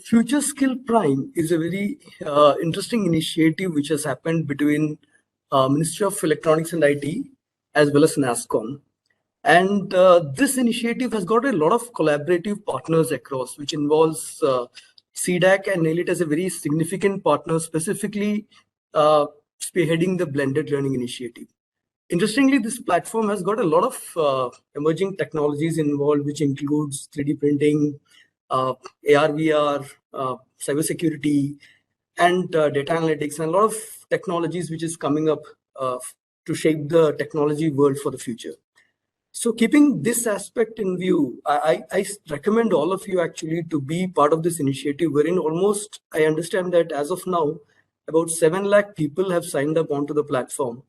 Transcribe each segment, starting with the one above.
Future Skill Prime is a very interesting initiative which has happened between Ministry of Electronics and IT as well as NASSCOM. And this initiative has got a lot of collaborative partners across, which involves C-DAC and NAIL as a very significant partner, specifically spearheading the blended learning initiative. Interestingly, this platform has got a lot of emerging technologies involved, which includes 3D printing, AR, VR, cybersecurity, and data analytics, and a lot of technologies which is coming up to shape the technology world for the future. So keeping this aspect in view, I recommend all of you actually to be part of this initiative, wherein almost, I understand that as of now, about 7 lakh people have signed up onto the platform.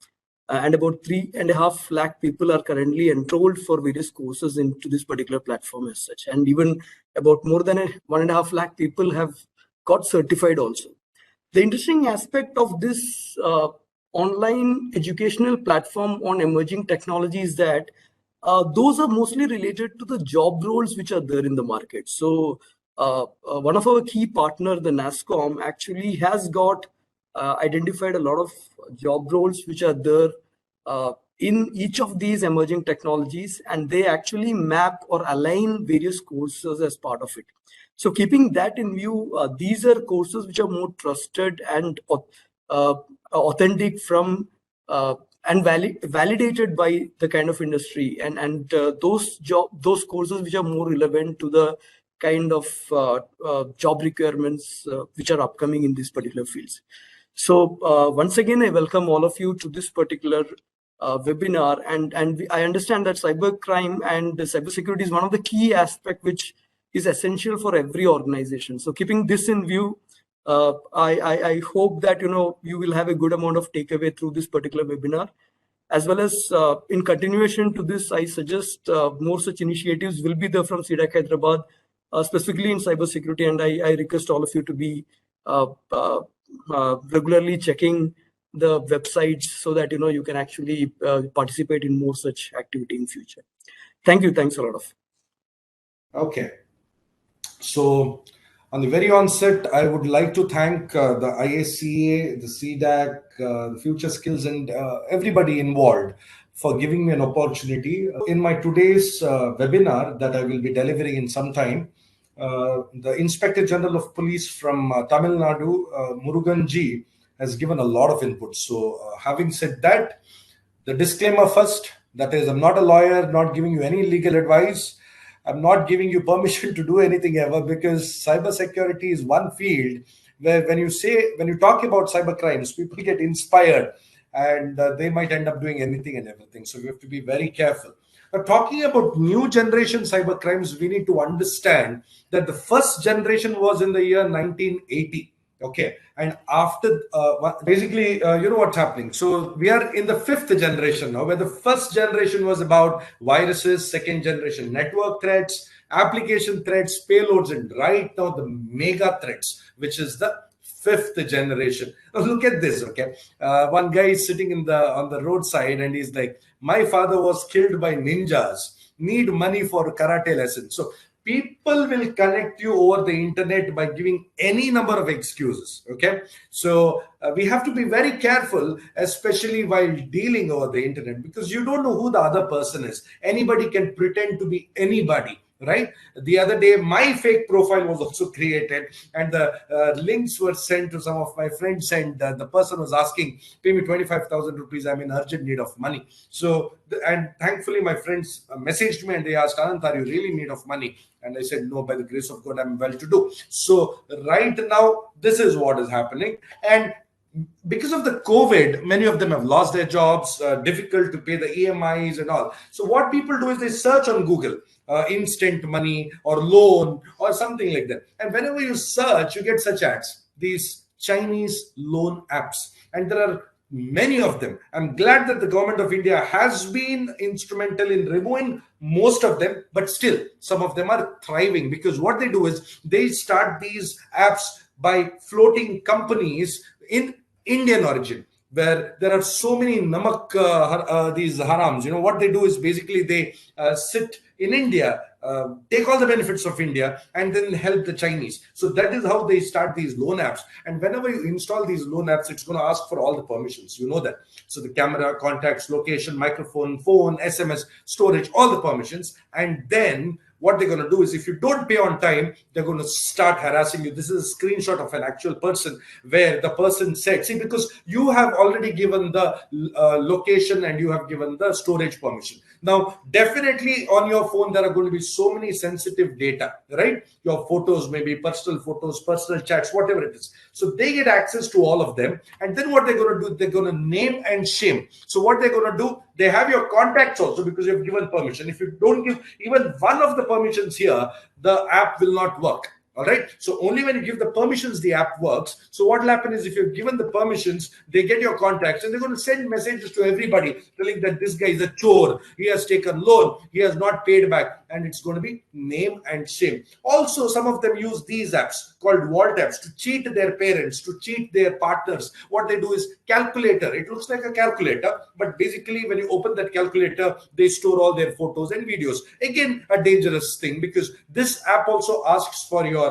And about 3.5 lakh people are currently enrolled for various courses into this particular platform as such. And even about more than 1.5 lakh people have got certified also. The interesting aspect of this online educational platform on emerging technology is that those are mostly related to the job roles which are there in the market. So one of our key partner, the NASSCOM, actually has got identified a lot of job roles which are there in each of these emerging technologies, and they actually map or align various courses as part of it. So keeping that in view, these are courses which are more trusted and authentic from and validated by the kind of industry, and those courses which are more relevant to the kind of job requirements which are upcoming in these particular fields. So once again, I welcome all of you to this particular webinar, and I understand that cybercrime and cybersecurity is one of the key aspects which is essential for every organization. So keeping this in view, I hope that you will have a good amount of takeaway through this particular webinar, as well as in continuation to this, I suggest more such initiatives will be there from C-DAC Hyderabad, specifically in cybersecurity, and I request all of you to be regularly checking the websites so that you can actually participate in more such activity in future. Thank you. Thanks a lot of. Okay. So on the very onset, I would like to thank the ISCA, the C-DAC, the Future Skills, and everybody involved for giving me an opportunity. In my today's webinar that I will be delivering in some time, the Inspector General of Police from Tamil Nadu, Murugan Ji, has given a lot of input. So having said that, the disclaimer first, that is, I'm not a lawyer, not giving you any legal advice. I'm not giving you permission to do anything ever, because cybersecurity is one field where when you talk about cyber crimes, people get inspired and they might end up doing anything and everything. So we have to be very careful. Now, talking about new generation cyber crimes, we need to understand that the first generation was in the year 1980. Okay, and after basically, you know what's happening. So we are in the 5th generation now, where the first generation was about viruses, second generation network threats, application threats, payloads, and right now the mega threats, which is the 5th generation. Now look at this. Okay, one guy is sitting on the roadside and he's like, "My father was killed by ninjas. Need money for karate lessons." So people will connect you over the internet by giving any number of excuses. Okay, so we have to be very careful, especially while dealing over the internet, because you don't know who the other person is. Anybody can pretend to be anybody, right? The other day, my fake profile was also created, and the links were sent to some of my friends, and the person was asking, "Pay me 25,000 rupees. I'm in urgent need of money." So, and thankfully, my friends messaged me and they asked, "Anant, are you really in need of money?" And I said, "No, by the grace of God, I'm well to do." So right now, this is what is happening. And because of the COVID, many of them have lost their jobs, difficult to pay the EMIs and all. So what people do is they search on Google, instant money or loan or something like that. And whenever you search, you get such ads, these Chinese loan apps. And there are many of them. I'm glad that the government of India has been instrumental in removing most of them, but still some of them are thriving, because what they do is they start these apps by floating companies in Indian origin. where there are so many namak these harams. You know what they do is basically they sit in India, take all the benefits of India, and then help the Chinese. So that is how they start these loan apps. And whenever you install these loan apps, it's going to ask for all the permissions. You know that. So the camera, contacts, location, microphone, phone, SMS, storage, all the permissions. And then what they're going to do is, if you don't pay on time, they're going to start harassing you. This is a screenshot of an actual person where the person said, see, because you have already given the location and you have given the storage permission. Now, definitely on your phone, there are going to be so many sensitive data, right? Your photos, maybe personal photos, personal chats, whatever it is. So they get access to all of them. And then what they're going to do, they're going to name and shame. So what they're going to do, they have your contacts also, because you have given permission. If you don't give even one of the permissions here, the app will not work. All right. So only when you give the permissions, the app works. So what will happen is, if you're given the permissions, they get your contacts and they're going to send messages to everybody telling that this guy is a chore. He has taken loan. He has not paid back. And it's going to be name and shame. Also, some of them use these apps called vault apps to cheat their parents, to cheat their partners. What they do is calculator. It looks like a calculator, but basically when you open that calculator, they store all their photos and videos. Again, a dangerous thing, because this app also asks for your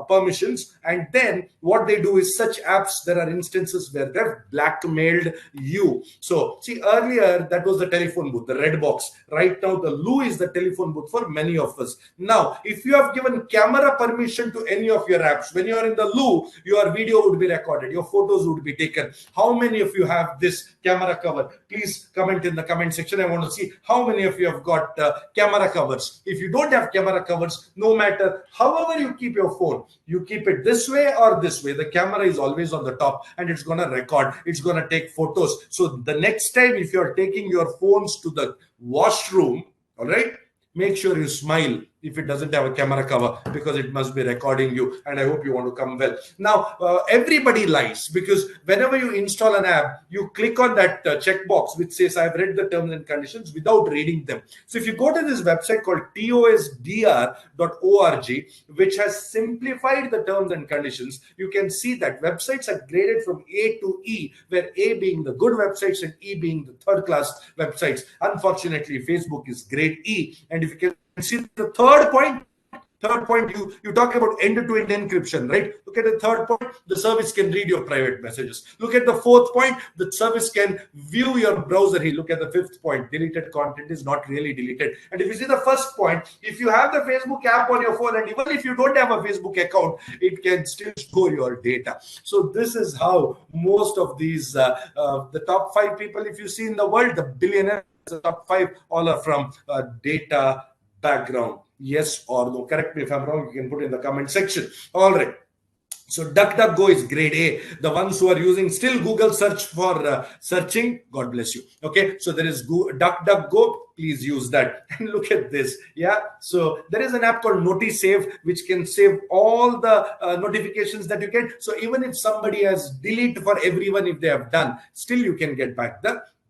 permissions. And then what they do is, such apps, there are instances where they've blackmailed you. So see, earlier that was the telephone booth, the red box. Right now the Loo is the telephone booth for many of us. Now, if you have given camera permission to any of your apps, when you are in the Loo, your video would be recorded, your photos would be taken. How many of you have this camera cover? Please comment in the comment section. I want to see how many of you have got camera covers. If you don't have camera covers, no matter however you keep your phone, you keep it this way or this way, the camera is always on the top and it's going to record, it's going to take photos. So the next time, if you're taking your phones to the washroom, all right, make sure you smile if it doesn't have a camera cover, because it must be recording you. And I hope you want to come well. Now, everybody lies, because whenever you install an app, you click on that checkbox which says, I've read the terms and conditions, without reading them. So if you go to this website called tosdr.org, which has simplified the terms and conditions, you can see that websites are graded from A to E, where A being the good websites and E being the third class websites. Unfortunately, Facebook is grade E. And if you can see the third point, you talk about end-to-end encryption, right? Look at the third point, the service can read your private messages. Look at the fourth point, the service can view your browser. Look at the fifth point, deleted content is not really deleted. And if you see the first point, if you have the Facebook app on your phone, and even if you don't have a Facebook account, it can still store your data. So this is how most of these, the top 5 people, if you see in the world, the billionaires, the top 5, all are from data background. Yes or no? Correct me if I'm wrong. You can put in the comment section. All right. So DuckDuckGo is grade A. The ones who are using still Google search for searching, God bless you. Okay. So there is DuckDuckGo. Please use that. And look at this. Yeah. So there is an app called NotiSave, which can save all the notifications that you get. So even if somebody has delete for everyone, if they have done, still you can get back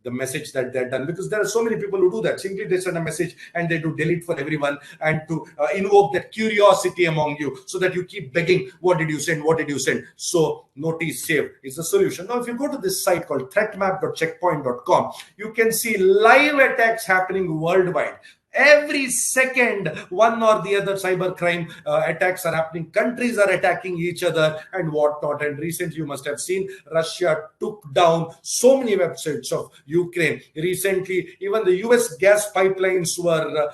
the message that they're done, because there are so many people who do that. Simply they send a message and they do delete for everyone, and to invoke that curiosity among you, so that you keep begging, what did you send, what did you send? So NotiSave is the solution. Now if you go to this site called threatmap.checkpoint.com, you can see live attacks happening worldwide. Every second, one or the other cybercrime attacks are happening. Countries are attacking each other and whatnot. And recently, you must have seen Russia took down so many websites of Ukraine. Recently, even the US gas pipelines were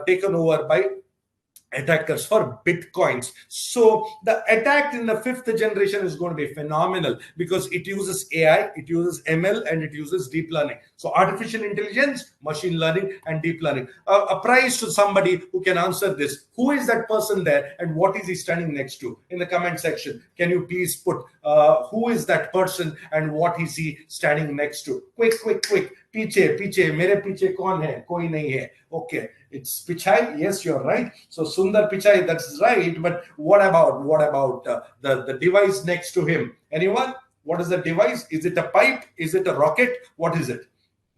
taken over by attackers for bitcoins. So the attack in the 5th generation is going to be phenomenal, because it uses AI, it uses ML, and it uses deep learning. So artificial intelligence, machine learning, and deep learning. A prize to somebody who can answer this. Who is that person there, and what is he standing next to? In the comment section, can you please put who is that person and what is he standing next to? Quick. Piche, mere piche kaun hai? Koi nahi hai. Okay, it's Pichai. Yes, you're right. So Sundar Pichai, that's right. But what about the device next to him? Anyone? What is the device? Is it a pipe? Is it a rocket? What is it?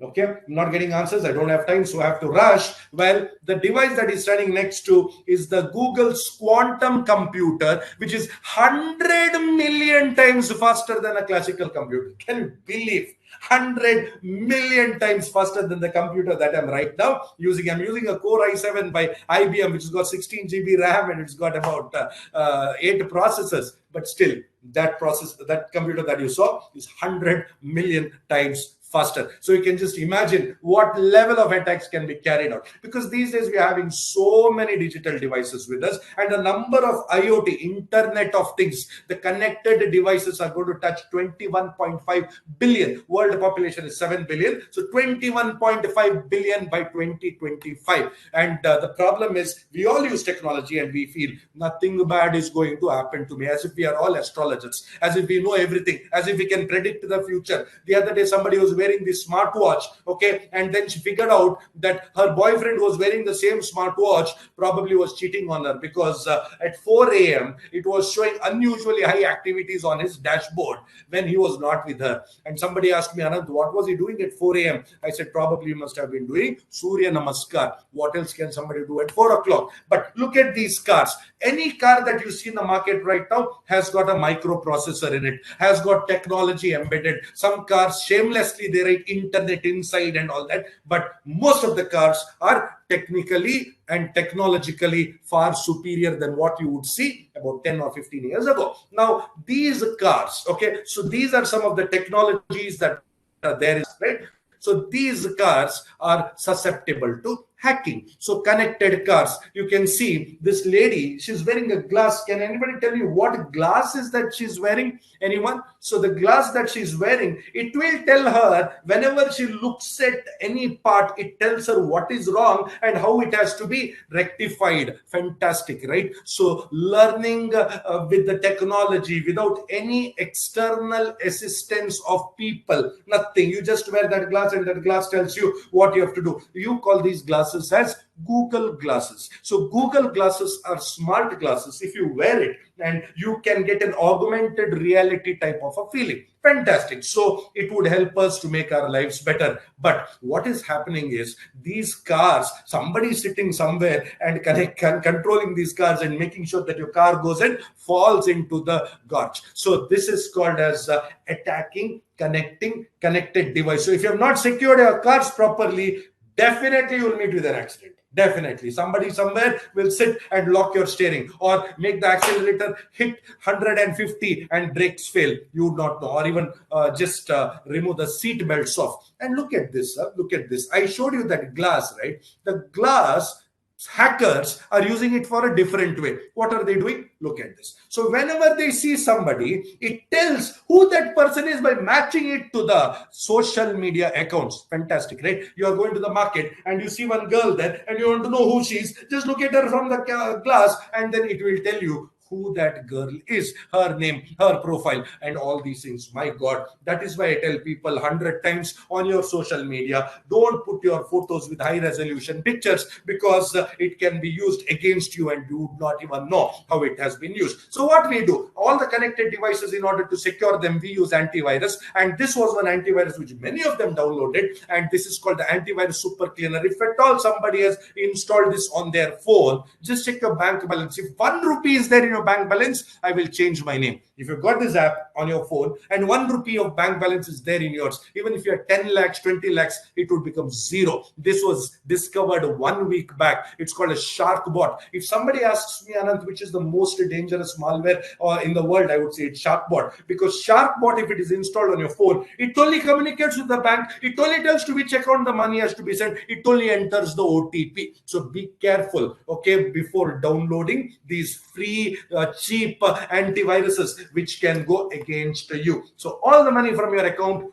Okay, I'm not getting answers. I don't have time, so I have to rush. Well, the device that is standing next to is the Google's quantum computer, which is 100 million times faster than a classical computer. Can you believe? 100 million times faster than the computer that I'm right now using. I'm using a Core i7 by IBM, which has got 16 GB RAM and it's got about 8 processors. But still, that computer that you saw is 100 million times faster. So you can just imagine what level of attacks can be carried out, because these days we are having so many digital devices with us, and the number of IoT, Internet of Things, the connected devices are going to touch 21.5 billion. World population is 7 billion, so 21.5 billion by 2025. And the problem is we all use technology and we feel nothing bad is going to happen to me, as if we are all astrologers, as if we know everything, as if we can predict the future. The other day somebody was wearing this smartwatch, okay, and then she figured out that her boyfriend was wearing the same smartwatch, probably was cheating on her, because at 4 a.m. it was showing unusually high activities on his dashboard when he was not with her. And somebody asked me, Anand, what was he doing at 4 a.m.? I said, probably he must have been doing Surya Namaskar. What else can somebody do at 4 o'clock? But look at these cars. Any car that you see in the market right now has got a microprocessor in it, has got technology embedded. Some cars shamelessly they write internet inside and all that, but most of the cars are technically and technologically far superior than what you would see about 10 or 15 years ago. Now these cars, okay, so these are some of the technologies that are there, right? So these cars are susceptible to hacking. So connected cars, you can see this lady, she's wearing a glass. Can anybody tell me what glass is that she's wearing? Anyone? So the glass that she's wearing, it will tell her whenever she looks at any part, it tells her what is wrong and how it has to be rectified. Fantastic, right? So learning with the technology without any external assistance of people, nothing. You just wear that glass and that glass tells you what you have to do. You call these glasses as Google glasses. So Google glasses are smart glasses. If you wear it, and you can get an augmented reality type of a feeling. Fantastic. So it would help us to make our lives better. But what is happening is these cars, somebody is sitting somewhere and controlling these cars and making sure that your car goes and falls into the gorge. So this is called as attacking connected device. So if you have not secured your cars properly, definitely you will meet with an accident. Definitely somebody somewhere will sit and lock your steering or make the accelerator hit 150 and brakes fail. You would not know, or even just remove the seat belts off. And look at this, look at this. I showed you that glass, right? The glass, hackers are using it for a different way. What are they doing? Look at this. So whenever they see somebody, it tells who that person is by matching it to the social media accounts. Fantastic, right? You are going to the market and you see one girl there and you want to know who she is. Just look at her from the glass and then it will tell you who that girl is, her name, her profile, and all these things. My God, that is why I tell people 100 times on your social media, don't put your photos with high resolution pictures, because it can be used against you and you would not even know how it has been used. So what we do, all the connected devices, in order to secure them, we use antivirus. And this was one antivirus which many of them downloaded, and this is called the Antivirus Super Cleaner. If at all somebody has installed this on their phone, just check your bank balance. If 1 rupee is there in your bank balance, I will change my name. If you've got this app on your phone and 1 rupee of bank balance is there in yours, even if you're 10 lakhs, 20 lakhs, it would become zero. This was discovered 1 week back. It's called a shark bot. If somebody asks me, Anand, which is the most dangerous malware in the world, I would say it's shark bot, because shark bot, if it is installed on your phone, it only communicates with the bank. It only tells to which account the money has to be sent. It only enters the OTP. So be careful, okay, before downloading these free cheap antiviruses which can go against you. So all the money from your account,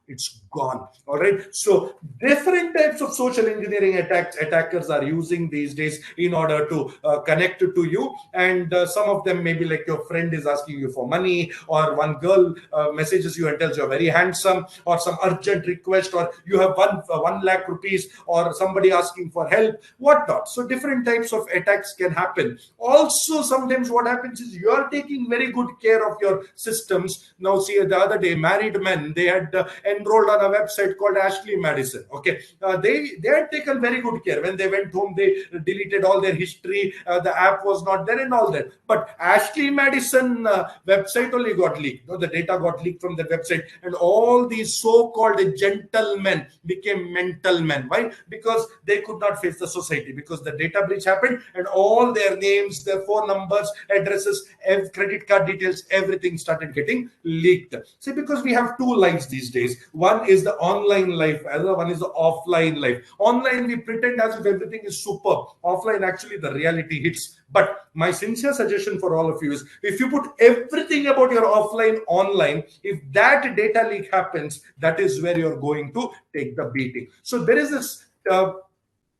it's gone. All right. So different types of social engineering attackers are using these days in order to connect to you. And some of them maybe like your friend is asking you for money, or one girl messages you and tells you're very handsome, or some urgent request, or you have 1 lakh rupees, or somebody asking for help, whatnot. So different types of attacks can happen. Also, sometimes what happens is you're taking very good care of your systems. Now, see, the other day, married men, they had enrolled on a website called Ashley Madison. Okay, they had taken very good care. When they went home, they deleted all their history. The app was not there and all that. But Ashley Madison website only got leaked. The data got leaked from the website, and all these so-called gentlemen became mental men. Why? Because they could not face the society, because the data breach happened, and all their names, their phone numbers, addresses, credit card details, everything started getting leaked. See, because we have two lives these days. One is the online life, other one is the offline life. Online, we pretend as if everything is superb. Offline, actually, the reality hits. But my sincere suggestion for all of you is, if you put everything about your offline online, if that data leak happens, that is where you're going to take the beating. So there is this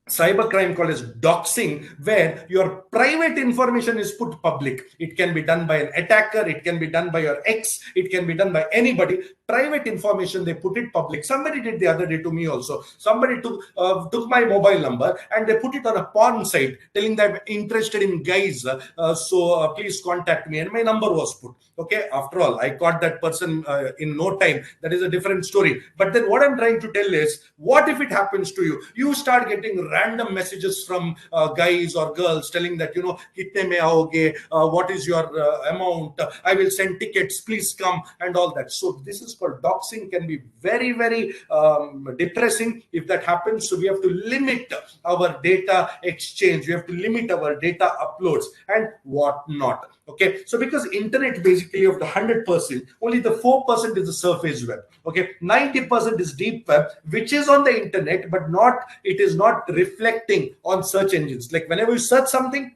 cybercrime called as doxing, where your private information is put public. It can be done by an attacker, it can be done by your ex, it can be done by anybody. Private information, they put it public. Somebody did the other day to me also. Somebody took my mobile number and they put it on a porn site, telling that I'm interested in guys, so please contact me, and my number was put. Okay, after all, I caught that person in no time. That is a different story. But then what I'm trying to tell is, what if it happens to you? You start getting random messages from guys or girls telling that, kitne mein aoge, what is your amount, I will send tickets, please come, and all that. So this is called doxing. Can be very, very depressing if that happens. So we have to limit our data exchange, we have to limit our data uploads and whatnot. Okay, so because internet basically of the 100%, only the 4% is the surface web. Okay, 90% is deep web, which is on the internet, but it is not reflecting on search engines. Like whenever you search something,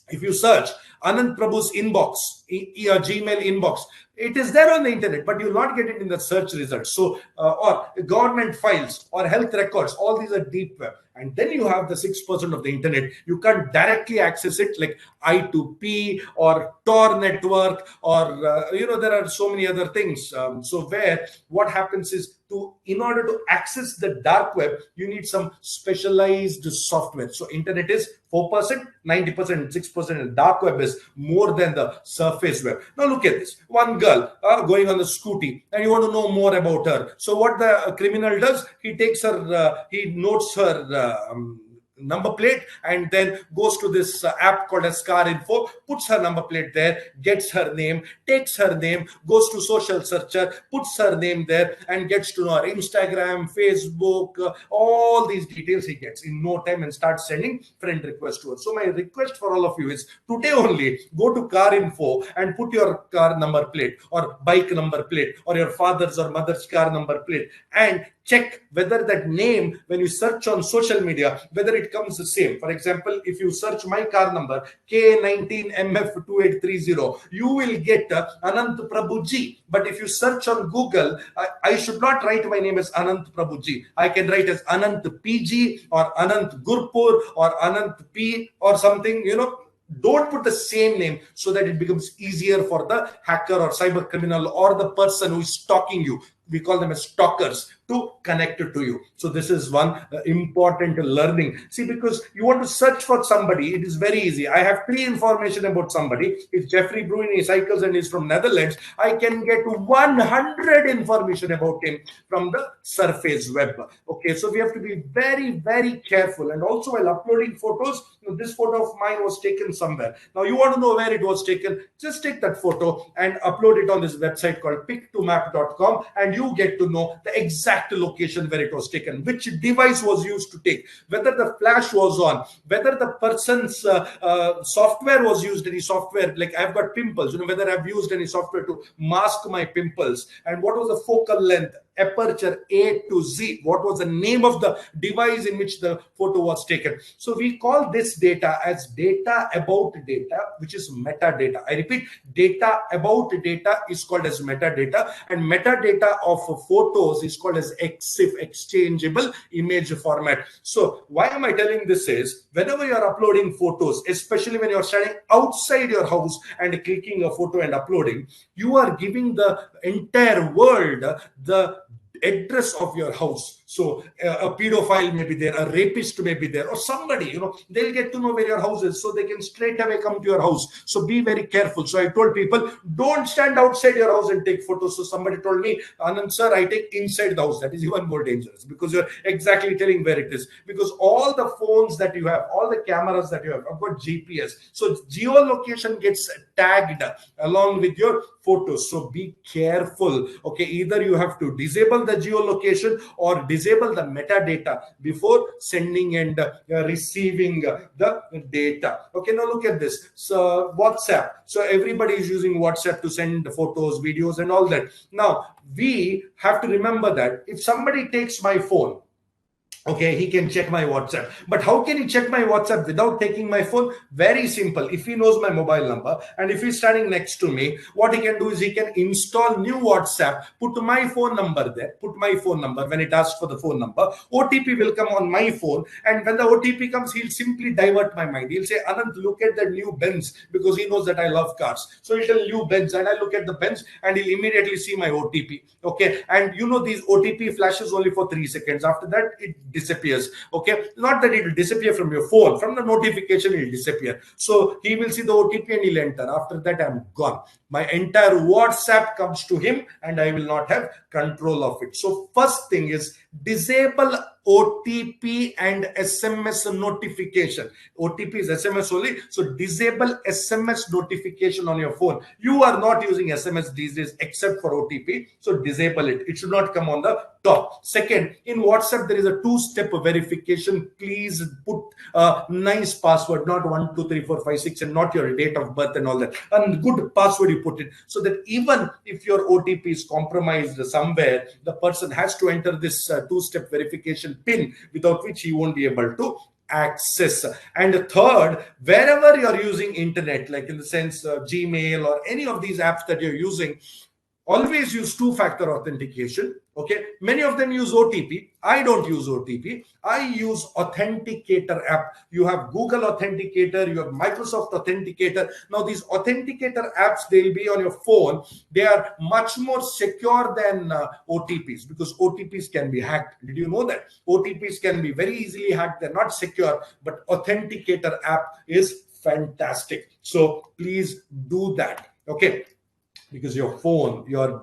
if you search Anand Prabhu's inbox, Gmail inbox, it is there on the internet, but you'll not get it in the search results. So, or government files or health records, all these are deep web. And then you have the 6% of the internet. You can't directly access it, like I2P or Tor network, or there are so many other things. So where what happens is, in order to access the dark web, you need some specialized software. So internet is 4%, 90%, 6%, and dark web is more than the surface web. Now look at this. One girl going on the scooty, and you want to know more about her. So what the criminal does, he takes her, he notes her number plate, and then goes to this app called as Car Info, puts her number plate there, gets her name, takes her name, goes to social searcher, puts her name there, and gets to know her Instagram, Facebook, all these details he gets in no time, and starts sending friend requests to her. So my request for all of you is, today only go to Car Info and put your car number plate or bike number plate or your father's or mother's car number plate, and check whether that name, when you search on social media, whether it comes the same. For example, if you search my car number K19MF2830, you will get Anant Prabhuji. But if you search on Google, I should not write my name as Anant Prabhuji. I can write as Anant PG or Anant Gurpur or Anant P or something, Don't put the same name, so that it becomes easier for the hacker or cyber criminal or the person who is stalking you. We call them as stalkers, to connect it to you. So this is one important learning. See, because you want to search for somebody, it is very easy. I have pre-information about somebody. If Jeffrey Bruin, he cycles and is from Netherlands, I can get 100 information about him from the surface web. Okay, so we have to be very, very careful. And also, while uploading photos, this photo of mine was taken somewhere. Now you want to know where it was taken, just take that photo and upload it on this website called pic2map.com, and you get to know the exact location where it was taken, which device was used to take, whether the flash was on, whether the person's software was used, any software, like I've got pimples, whether I've used any software to mask my pimples, and what was the focal length, aperture A to Z, what was the name of the device in which the photo was taken. So we call this data as data about data, which is metadata. I repeat, data about data is called as metadata, and metadata of photos is called as EXIF, exchangeable image format. So why am I telling this is, whenever you are uploading photos, especially when you are standing outside your house and clicking a photo and uploading, you are giving the entire world the address of your house. So a pedophile may be there, a rapist may be there, or somebody, they'll get to know where your house is, so they can straight away come to your house. So be very careful. So I told people, don't stand outside your house and take photos. So somebody told me, Anand sir, I take inside the house. That is even more dangerous, because you're exactly telling where it is. Because all the phones that you have, all the cameras that you have got GPS. So geolocation gets tagged along with your photos. So be careful. Okay, either you have to disable the geolocation or disable the metadata before sending and receiving the data. Okay, now look at this. So WhatsApp. So everybody is using WhatsApp to send photos, videos, and all that. Now we have to remember that if somebody takes my phone, okay, he can check my WhatsApp. But how can he check my WhatsApp without taking my phone? Very simple. If he knows my mobile number and if he's standing next to me, what he can do is he can install new WhatsApp, put my phone number there, put my phone number. When it asks for the phone number, OTP will come on my phone. And when the OTP comes, he'll simply divert my mind. He'll say, Anand, look at the new Benz, because he knows that I love cars. So he'll tell new Benz, and I look at the Benz and he'll immediately see my OTP. Okay. And these OTP flashes only for 3 seconds. After that, it disappears. Okay, not that it will disappear from your phone, from the notification it will disappear. So he will see the OTP and he'll enter. After that, I'm gone. My entire WhatsApp comes to him and I will not have control of it. So first thing is disable OTP and SMS notification. OTP is SMS only. So disable SMS notification on your phone. You are not using SMS these days except for OTP. So disable it. It should not come on the top. Second, in WhatsApp, there is a 2-step verification. Please put a nice password, not 1, 2, 3, 4, 5, 6, and not your date of birth and all that. A good password you put in, so that even if your OTP is compromised somewhere, the person has to enter this 2-step verification PIN, without which he won't be able to access. And third, wherever you're using internet, like in the sense Gmail or any of these apps that you're using, always use two-factor authentication. Okay, many of them use OTP. I don't use OTP. I use Authenticator app. You have Google Authenticator, you have Microsoft Authenticator. Now these Authenticator apps, they'll be on your phone. They are much more secure than OTPs, because OTPs can be hacked. Did you know that? OTPs can be very easily hacked. They're not secure, but Authenticator app is fantastic. So please do that. Okay, because your phone, your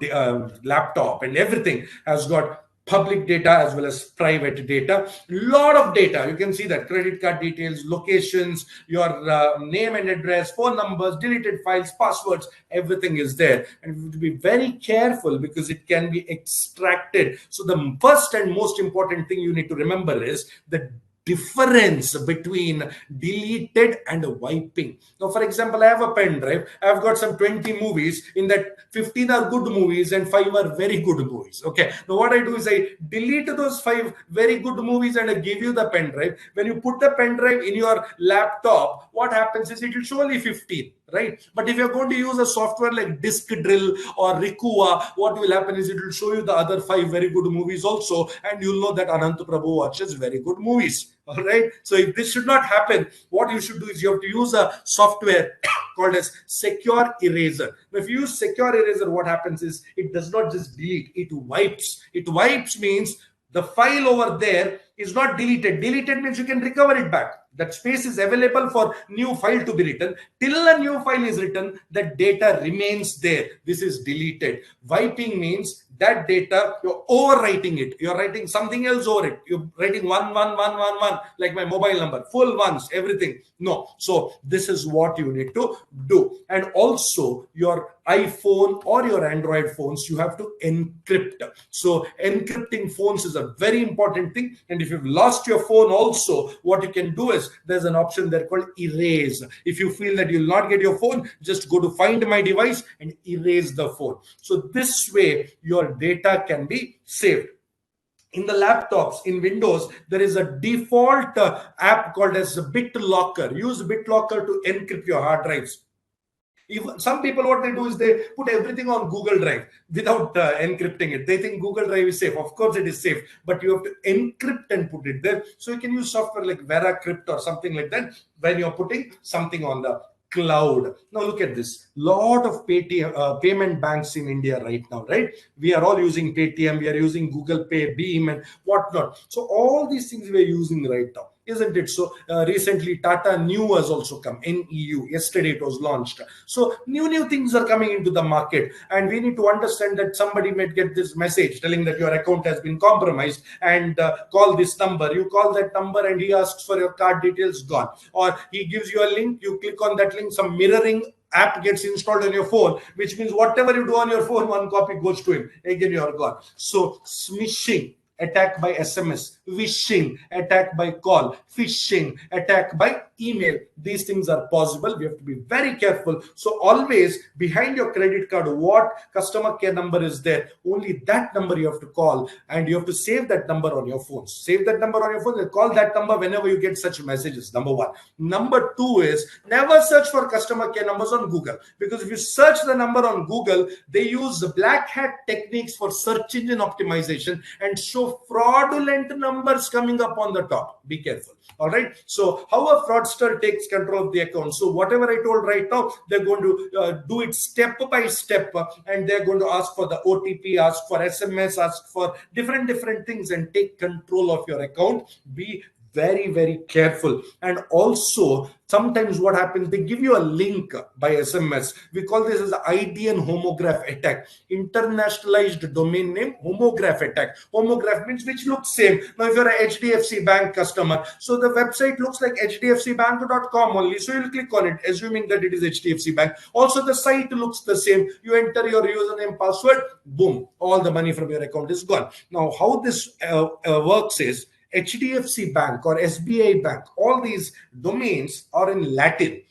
laptop, and everything has got public data as well as private data. Lot of data. You can see that credit card details, locations, your name and address, phone numbers, deleted files, passwords, everything is there. And you have to be very careful because it can be extracted. So the first and most important thing you need to remember is the difference between deleted and wiping. Now, for example, I have a pen drive. I've got some 20 movies. In that, 15 are good movies and 5 are very good movies. Okay. Now, what I do is I delete those 5 very good movies and I give you the pen drive. When you put the pen drive in your laptop, what happens is it will show only 15. Right? But if you're going to use a software like Disk Drill or Rikuwa, what will happen is it will show you the other 5 very good movies also, and you'll know that Anant Prabhu watches very good movies. All right. So if this should not happen, what you should do is you have to use a software called as Secure Eraser. Now, if you use Secure Eraser, what happens is it does not just delete, it wipes. It wipes means the file over there is not deleted. Deleted means you can recover it back. That space is available for new file to be written. Till a new file is written, that data remains there. This is deleted. Wiping means that data, you're overwriting it. You're writing something else over it. You're writing 11111, like my mobile number, full ones, everything. No. So this is what you need to do. And also your iPhone or your Android phones, you have to encrypt. So encrypting phones is a very important thing. And if you've lost your phone also, what you can do is there's an option there called erase. If you feel that you'll not get your phone, just go to find my device and erase the phone. So this way your data can be saved. In the laptops, in Windows, there is a default app called as BitLocker. Use BitLocker to encrypt your hard drives. Even some people, what they do is they put everything on Google Drive without encrypting it. They think Google Drive is safe. Of course, it is safe, but you have to encrypt and put it there. So you can use software like VeraCrypt or something like that when you're putting something on the cloud. Now look at this. Lot of payment banks in India right now, right? We are all using Paytm, we are using Google Pay, Beam, and whatnot. So all these things we are using right now, isn't it? So recently Tata Neu has also come in EU. Yesterday it was launched. So new things are coming into the market, and we need to understand that somebody might get this message telling that your account has been compromised, and call this number. You call that number and he asks for your card details, gone. Or he gives you a link, you click on that link, some mirroring app gets installed on your phone, which means whatever you do on your phone, one copy goes to him. Again, you are gone. So smishing, attack by SMS, wishing, attack by call, phishing, attack by email. These things are possible. We have to be very careful. So always behind your credit card, what customer care number is there, only that number you have to call, and you have to save that number on your phone. Save that number on your phone and call that number whenever you get such messages. Number one. Number two is never search for customer care numbers on Google, because if you search the number on Google, they use the black hat techniques for search engine optimization and show fraudulent numbers coming up on the top. Be careful. All right. So how a fraudster takes control of the account. So whatever I told right now, they're going to do it step by step, and they're going to ask for the OTP, ask for SMS, ask for different things, and take control of your account. Be very careful. And also sometimes what happens, they give you a link by SMS. We call this as IDN homograph attack, internationalized domain name homograph attack. Homograph means which looks same. Now if you're a HDFC bank customer, so the website looks like hdfcbank.com only, so you'll click on it assuming that it is HDFC bank. Also the site looks the same. You enter your username, password, boom, all the money from your account is gone. Now how this works is, HDFC Bank or SBI Bank, all these domains are in Latin.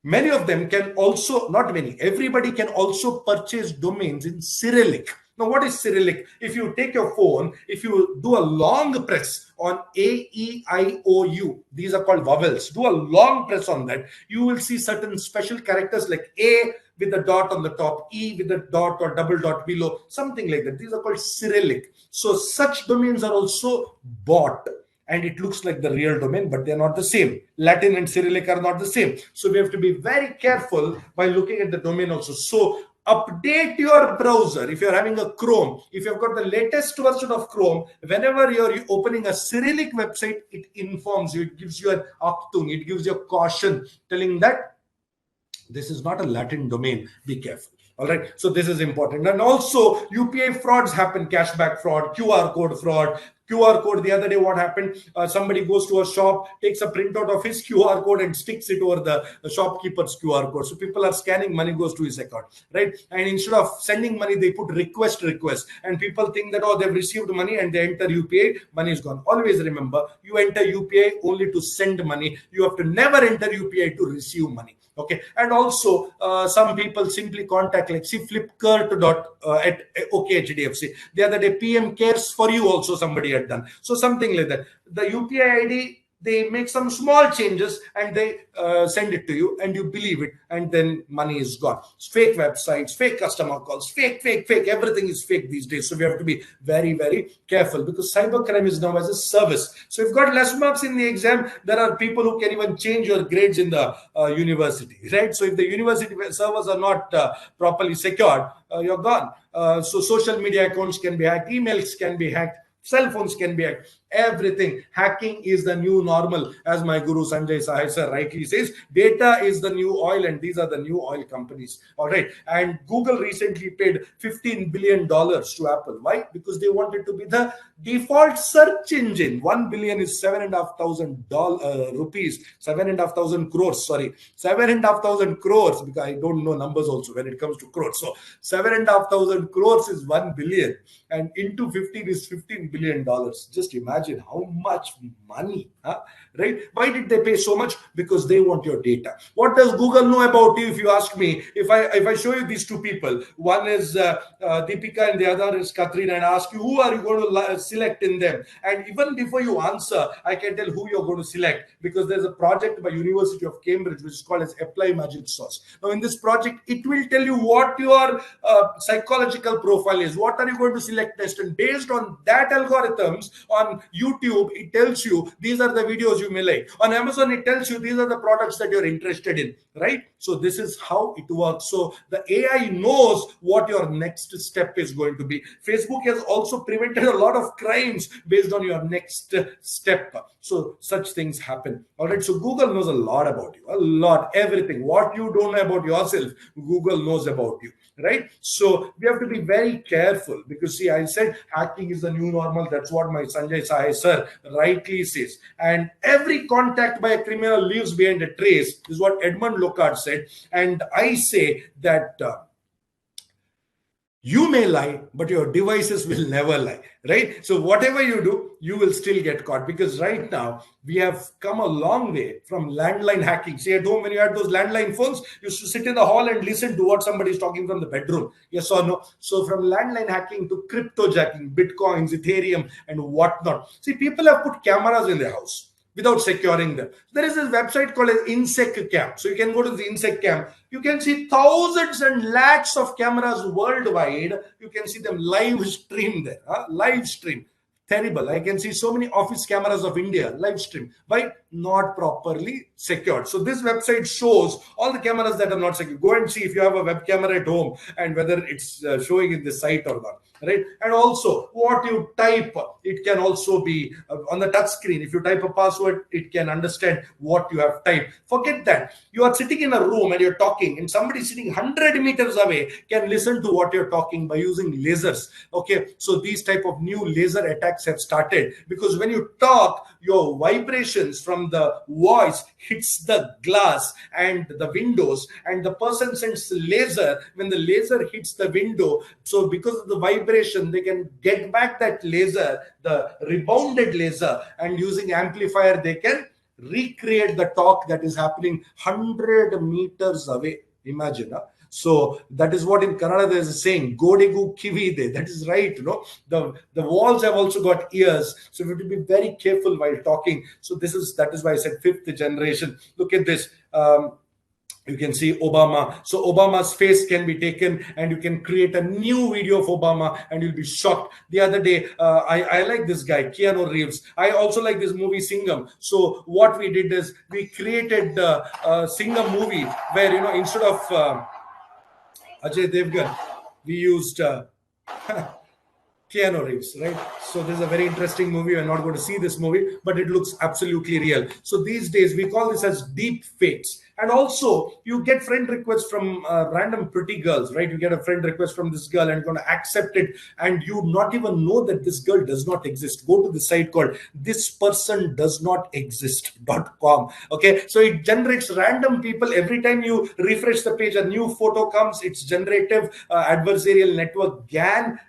Many of them can also, not many, everybody can also purchase domains in Cyrillic. Now, what is Cyrillic? If you take your phone, if you do a long press on A, E, I, O, U, these are called vowels. Do a long press on that. You will see certain special characters like A with a dot on the top, E with a dot or double dot below, something like that. These are called Cyrillic. So such domains are also bought, and it looks like the real domain, but they're not the same. Latin and Cyrillic are not the same. So we have to be very careful by looking at the domain also. So update your browser. If you're having a Chrome, if you've got the latest version of Chrome, whenever you're opening a Cyrillic website, it informs you, it gives you an Achtung, it gives you a caution telling that this is not a Latin domain. Be careful. All right. So this is important. And also UPI frauds happen, cashback fraud, QR code fraud. QR code, the other day what happened, somebody goes to a shop, takes a printout of his QR code and sticks it over the shopkeeper's QR code. So people are scanning, money goes to his account, right? And instead of sending money, they put request, and people think that, oh, they've received money, and they enter UPI, money is gone. Always remember, you enter UPI only to send money. You have to never enter UPI to receive money. Okay, and also some people simply contact, like see Flipkart at OK HDFC. The other day PM cares for you also somebody had done. So something like that. The UPI ID, they make some small changes and they send it to you, and you believe it, and then money is gone. It's fake websites, fake customer calls, fake. Everything is fake these days. So we have to be very careful, because cybercrime is now as a service. So if you've got less marks in the exam, there are people who can even change your grades in the university, right? So if the university servers are not properly secured, you're gone. So social media accounts can be hacked, emails can be hacked, cell phones can be hacked. Everything. Hacking is the new normal. As my guru Sanjay Sahai sir rightly says, data is the new oil, and these are the new oil companies. All right. And Google recently paid $15 billion to Apple. Why? Because they wanted to be the default search engine. 1 billion is 7,500 rupees, 7,500 crores. Sorry, 7,500 crores, because I don't know numbers also when it comes to crores. So 7,500 crores is 1 billion, and into 15 is $15 billion. Just imagine how much money, right? Why did they pay so much? Because they want your data. What does Google know about you? If you ask me, if I show you these two people, one is Deepika and the other is Katrina, and ask you who are you going to select in them, and even before you answer, I can tell who you're going to select, because there's a project by University of Cambridge which is called as Apply Magic Sauce. Now in this project, it will tell you what your psychological profile is, what are you going to select next, and based on that algorithms. On YouTube, it tells you these are the videos you may like. On Amazon, it tells you these are the products that you're interested in, right? So this is how it works. So the AI knows what your next step is going to be. Facebook has also prevented a lot of crimes based on your next step. So such things happen. All right. So Google knows a lot about you, a lot, everything. What you don't know about yourself, Google knows about you, right? So we have to be very careful, because see, I said hacking is the new normal. That's what my Sanjay Sai sir rightly says. And every contact by a criminal leaves behind a trace, is what Edmund Locard said. And I say that you may lie, but your devices will never lie, right? So whatever you do, you will still get caught, because right now we have come a long way from landline hacking. See, at home, when you had those landline phones, you used to sit in the hall and listen to what somebody is talking from the bedroom. Yes or no? So from landline hacking to cryptojacking, bitcoins, Ethereum, and whatnot. See, people have put cameras in their house without securing them. There is this website called as InsecCam. So you can go to the InsecCam. You can see thousands and lakhs of cameras worldwide. You can see them live stream there. Live stream. Terrible. I can see so many office cameras of India live stream. Why? Not properly secured. So this website shows all the cameras that are not secure. Go and see if you have a web camera at home and whether it's showing in the site or not. Right? And also what you type, it can also be on the touch screen. If you type a password, it can understand what you have typed. Forget that. You are sitting in a room and you're talking, and somebody sitting 100 meters away can listen to what you're talking by using lasers. Okay, so these type of new laser attacks have started, because when you talk, your vibrations from the voice hits the glass and the windows, and the person sends laser. When the laser hits the window, so because of the vibration, they can get back that laser, the rebounded laser, and using amplifier they can recreate the talk that is happening 100 meters away. Imagine. So that is what in Kannada there is a saying, Godegu Kivide. That is right. The walls have also got ears. So we have to be very careful while talking. So that is why I said fifth generation. Look at this. You can see Obama. So Obama's face can be taken, and you can create a new video of Obama, and you'll be shocked. The other day, I like this guy, Keanu Reeves. I also like this movie Singham. So what we did is we created a Singham movie where, instead of Ajay Devgan, we used Keanu Reeves, right? So this is a very interesting movie. We're not going to see this movie, but it looks absolutely real. So these days, we call this as deep fakes. And also, you get friend requests from random pretty girls, right? You get a friend request from this girl and you're going to accept it, and you not even know that this girl does not exist. Go to the site called thispersondoesnotexist.com. Okay, so it generates random people. Every time you refresh the page, a new photo comes. It's generative adversarial network GAN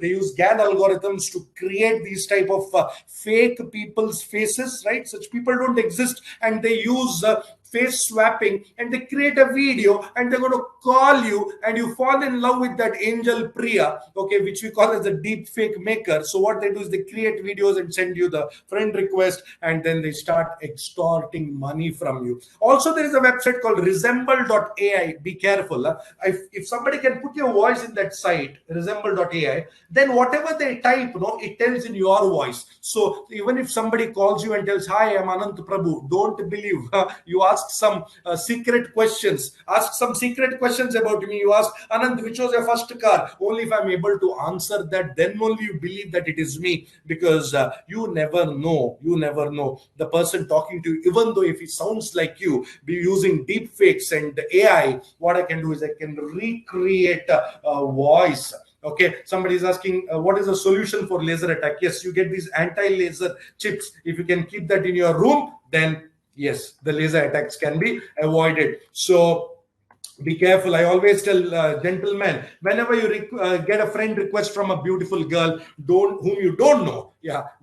they use GAN algorithms to create these type of fake people's faces, right? Such people don't exist, and they use face swapping, and they create a video, and they're going to call you, and you fall in love with that angel Priya, okay, which we call as a deep fake maker. So what they do is they create videos and send you the friend request, and then they start extorting money from you. Also, there is a website called resemble.ai. Be careful. If somebody can put your voice in that site, resemble.ai, then whatever they type, it tells in your voice. So even if somebody calls you and tells, "Hi, I'm Anant Prabhu," don't believe. You ask some secret questions. Ask some secret questions about me. You ask, "Anand, which was your first car?" Only if I'm able to answer that, then only you believe that it is me, because you never know. You never know the person talking to you, even though if he sounds like you, be using deep fakes and AI. What I can do is I can recreate a voice. Okay, somebody is asking, what is the solution for laser attack? Yes, you get these anti-laser chips. If you can keep that in your room, then yes, the laser attacks can be avoided. So be careful. I always tell gentlemen, whenever you get a friend request from a beautiful girl whom you don't know,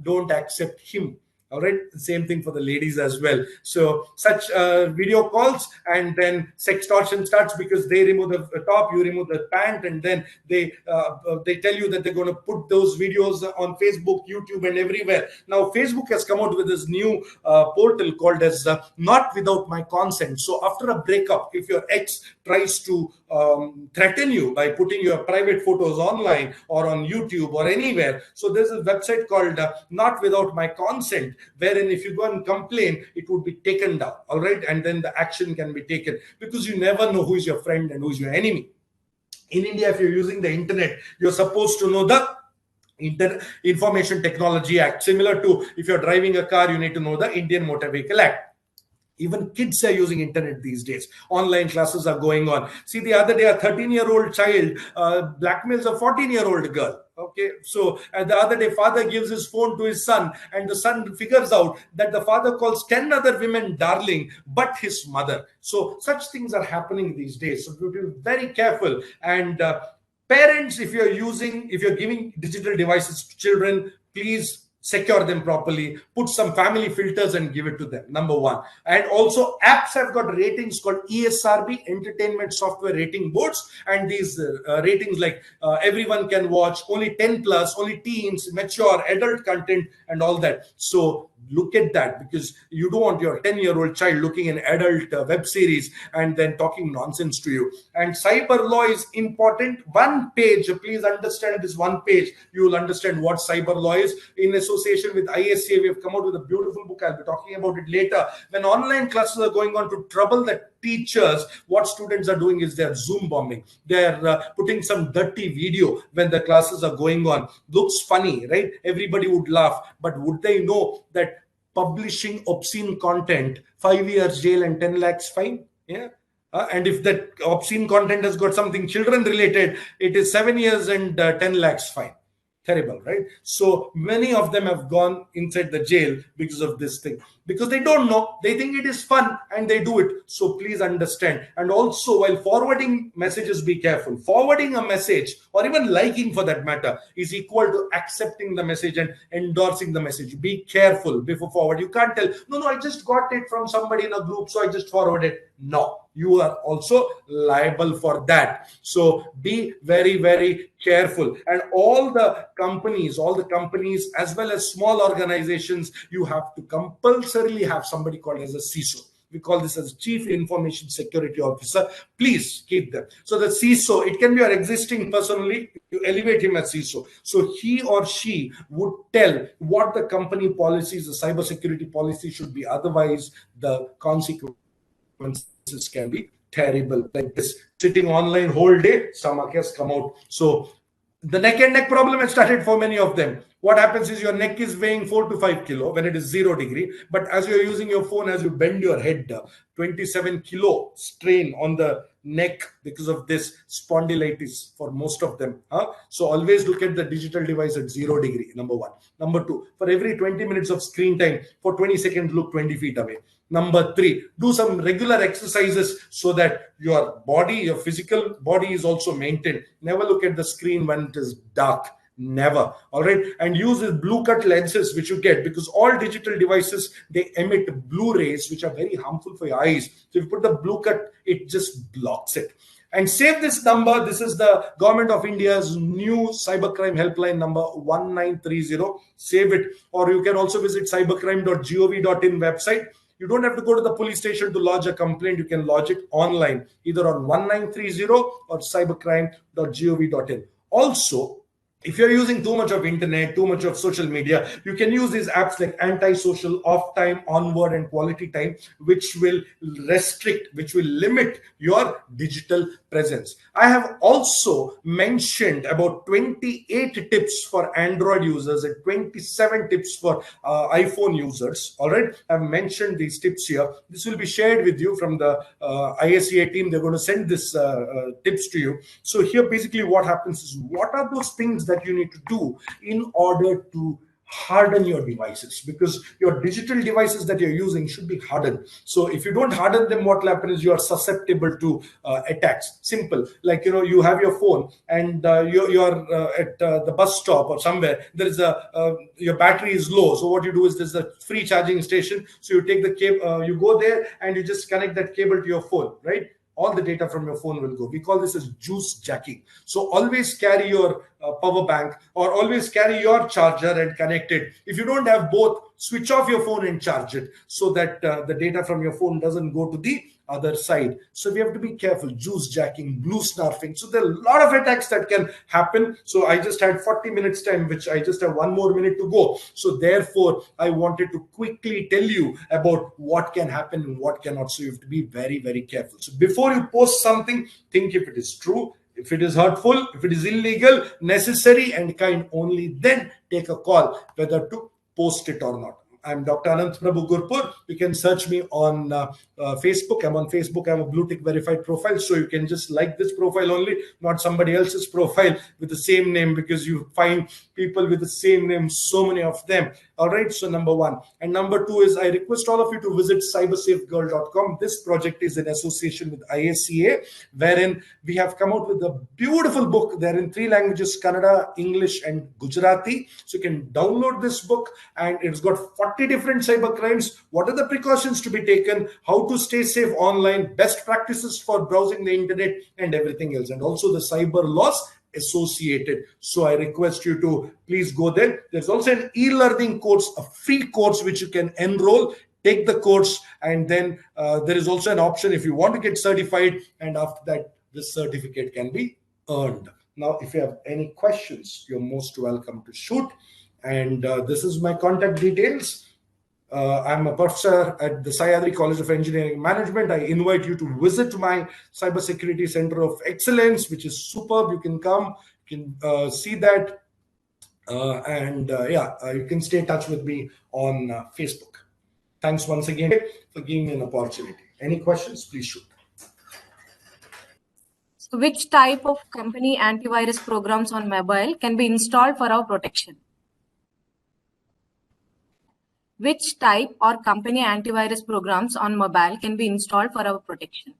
don't accept him. All right, same thing for the ladies as well. So such video calls, and then sextortion starts because they remove the top, you remove the pant, and then they tell you that they're going to put those videos on Facebook, YouTube, and everywhere. Now Facebook has come out with this new portal called as Not Without My Consent. So after a breakup, if your ex tries to threaten you by putting your private photos online or on YouTube or anywhere, so there's a website called Not Without My Consent, wherein if you go and complain, it would be taken down. All right, and then the action can be taken, because you never know who is your friend and who is your enemy. In India, if you're using the internet, you're supposed to know the Information Technology Act. Similar to if you're driving a car, you need to know the Indian Motor Vehicle Act. Even kids are using internet these days. Online classes are going on. See, the other day, a 13-year-old child blackmails a 14-year-old girl. Okay, so the other day, father gives his phone to his son, and the son figures out that the father calls 10 other women darling, but his mother. So such things are happening these days. So be very careful. And parents, if you're giving digital devices to children, please secure them properly, put some family filters and give it to them, number one. And also apps have got ratings called ESRB, Entertainment Software Rating Boards, and these ratings like everyone can watch, only 10 plus, only teens, mature, adult content, and all that. So look at that, because you don't want your 10-year-old child looking in adult web series and then talking nonsense to you. And cyber law is important. One page, please understand this one page, you will understand what cyber law is. In association with ISA, we have come out with a beautiful book. I'll be talking about it later. When online classes are going on to trouble the teachers, what students are doing is they're Zoom bombing. They're putting some dirty video when the classes are going on. Looks funny, right? Everybody would laugh, but would they know that publishing obscene content, 5 years jail and 10 lakhs fine? Yeah. And if that obscene content has got something children related, it is 7 years and 10 lakhs fine. Terrible, right? So many of them have gone inside the jail because of this thing, because they don't know, they think it is fun and they do it. So please understand. And also, while forwarding messages, be careful. Forwarding a message, or even liking for that matter, is equal to accepting the message and endorsing the message. Be careful before forward. You can't tell, no, I just got it from somebody in a group, so I just forwarded. No, you are also liable for that. So be very, very careful. And all the companies as well as small organizations, you have to compulsorily have somebody called as a CISO. We call this as Chief Information Security Officer. Please keep them. So the CISO, it can be your existing personally, you elevate him as CISO. So he or she would tell what the company policies, the cybersecurity policy should be. Otherwise, the consequences can be terrible. Like this, sitting online whole day, stomach has come out. So the neck and neck problem has started for many of them. What happens is your neck is weighing 4 to 5 kilo when it is 0 degree. But as you're using your phone, as you bend your head, 27 kilo strain on the neck because of this spondylitis for most of them. So always look at the digital device at 0 degree, number one. Number two, for every 20 minutes of screen time, for 20 seconds, look 20 feet away. Number three, do some regular exercises so that your body, your physical body is also maintained. Never look at the screen when it is dark. Never. All right. And use the blue cut lenses which you get, because all digital devices, they emit blue rays which are very harmful for your eyes. So if you put the blue cut, it just blocks it. And save this number. This is the Government of India's new cybercrime helpline number, 1930. Save it. Or you can also visit cybercrime.gov.in website. You don't have to go to the police station to lodge a complaint. You can lodge it online, either on 1930 or cybercrime.gov.in. Also, if you're using too much of internet, too much of social media, you can use these apps like anti-social, off time, onward, and quality time, which will restrict, which will limit your digital presence. I have also mentioned about 28 tips for Android users and 27 tips for iPhone users. All right, I've mentioned these tips here. This will be shared with you from the ISEA team. They're going to send this tips to you. So here, basically what happens is, what are those things that you need to do in order to harden your devices, because your digital devices that you're using should be hardened. So if you don't harden them, what will happen is you are susceptible to attacks. Simple, like you have your phone and you're at the bus stop or somewhere. There is your battery is low. So what you do is there's a free charging station. So you take the cable, you go there and you just connect that cable to your phone, right? All the data from your phone will go. We call this as juice jacking. So always carry your power bank, or always carry your charger and connect it. If you don't have both, switch off your phone and charge it, so that the data from your phone doesn't go to the other side. So we have to be careful. Juice jacking, blue snarfing. So there are a lot of attacks that can happen. So I just had 40 minutes time, which I just have 1 more minute to go. So therefore, I wanted to quickly tell you about what can happen and what cannot. So you have to be very, very careful. So before you post something, think if it is true, if it is hurtful, if it is illegal, necessary and kind, only then take a call whether to post it or not. I'm Dr. Anant Prabhu Gurpur. You can search me on Facebook. I'm on Facebook. I have a blue tick verified profile. So you can just like this profile only, not somebody else's profile with the same name, because you find people with the same name, so many of them. All right. So number one. And number two is I request all of you to visit cybersafegirl.com. This project is in association with IACA, wherein we have come out with a beautiful book. They're in 3 languages, Kannada, English, and Gujarati. So you can download this book, and it's got 40 different cyber crimes. What are the precautions to be taken? How to stay safe online? Best practices for browsing the internet and everything else. And also the cyber laws associated. So I request you to please go there. There's also an e-learning course, a free course which you can enroll, take the course, and then there is also an option if you want to get certified, and after that this certificate can be earned. Now if you have any questions, you're most welcome to shoot. And this is my contact details. I'm a professor at the Sahyadri College of Engineering Management. I invite you to visit my Cybersecurity Center of Excellence, which is superb. You can come, you can see that. You can stay in touch with me on Facebook. Thanks once again for giving me an opportunity. Any questions, please shoot. So which type of company antivirus programs on mobile can be installed for our protection? Which type or company antivirus programs on mobile can be installed for our protection?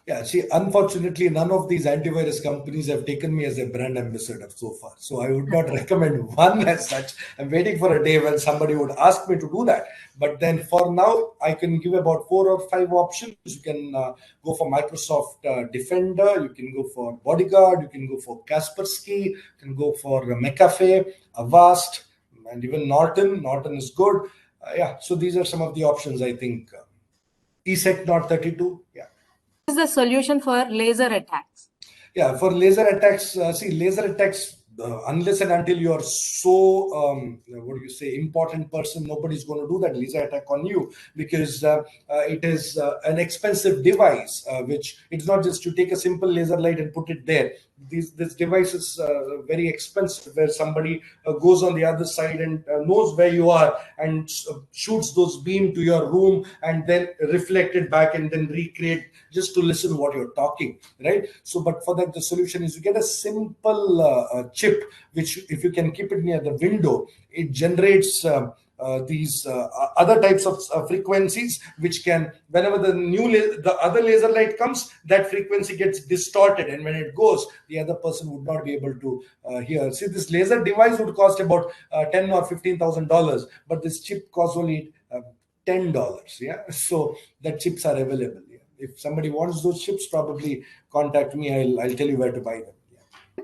Yeah, see, unfortunately, none of these antivirus companies have taken me as a brand ambassador so far. So I would not recommend one as such. I'm waiting for a day when somebody would ask me to do that. But then for now, I can give about 4 or 5 options. You can go for Microsoft Defender. You can go for Bodyguard. You can go for Kaspersky. You can go for McAfee, Avast, and even Norton. Norton is good. So these are some of the options, I think. ESET Not 32. Yeah. What is the solution for laser attacks? Yeah, for laser attacks, laser attacks, unless and until you are so, important person, nobody's going to do that laser attack on you, because it is an expensive device, which it's not just to take a simple laser light and put it there. This device is very expensive, where somebody goes on the other side and knows where you are and shoots those beams to your room and then reflect it back and then recreate just to listen what you're talking, right? So, but for that, the solution is you get a simple chip, which if you can keep it near the window, it generates these other types of frequencies, which can, whenever the other laser light comes, that frequency gets distorted, and when it goes, the other person would not be able to hear. See, this laser device would cost about $10,000 or $15,000, but this chip costs only $10. Yeah, so that chips are available. Yeah. If somebody wants those chips, probably contact me. I'll tell you where to buy them.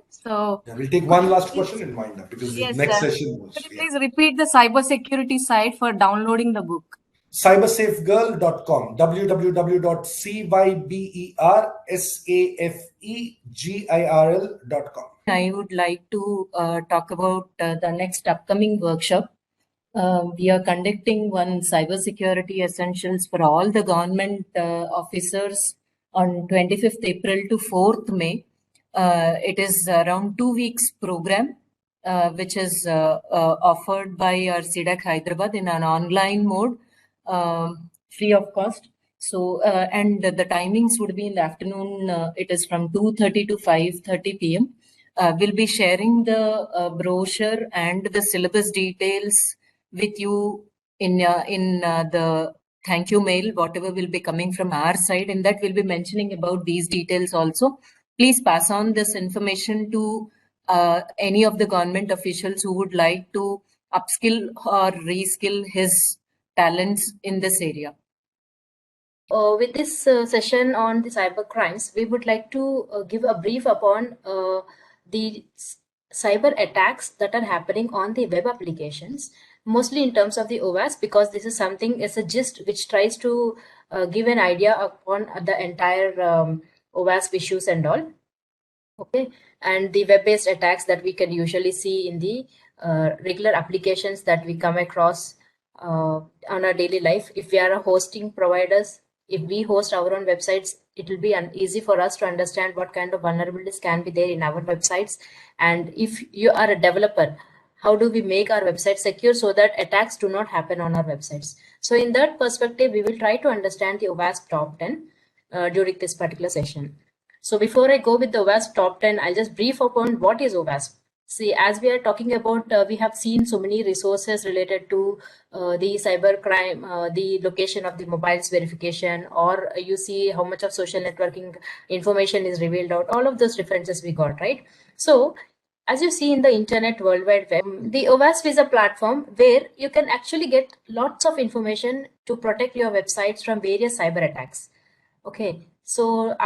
So we'll take one last question and wind up, because the next session was. Could you please repeat the cybersecurity site for downloading the book? Cybersafegirl.com, www.cybersafegirl.com. I would like to talk about the next upcoming workshop. We are conducting one cybersecurity essentials for all the government officers on 25th April to 4th May. It is around 2 weeks program, which is offered by our C-DAC Hyderabad in an online mode, free of cost. So, and the timings would be in the afternoon. It is from 2:30 to 5:30 p.m. We'll be sharing the brochure and the syllabus details with you in the thank you mail, whatever will be coming from our side. In that, we'll be mentioning about these details also. Please pass on this information to any of the government officials who would like to upskill or reskill his talents in this area. With this session on the cyber crimes, we would like to give a brief upon the cyber attacks that are happening on the web applications, mostly in terms of the OWASP, because this is something, it's a gist which tries to give an idea upon the entire OWASP issues and all. Okay, and the web-based attacks that we can usually see in the regular applications that we come across on our daily life. If we are a hosting providers, if we host our own websites, it will be easy for us to understand what kind of vulnerabilities can be there in our websites. And if you are a developer, how do we make our website secure so that attacks do not happen on our websites? So in that perspective, we will try to understand the OWASP top 10 during this particular session. So before I go with the OWASP top 10, I'll just brief upon what is OWASP. See, as we are talking about, we have seen so many resources related to the cyber crime, the location of the mobiles verification, or you see how much of social networking information is revealed out, all of those references we got, right? So as you see in the internet World Wide Web, the OWASP is a platform where you can actually get lots of information to protect your websites from various cyber attacks. Okay, so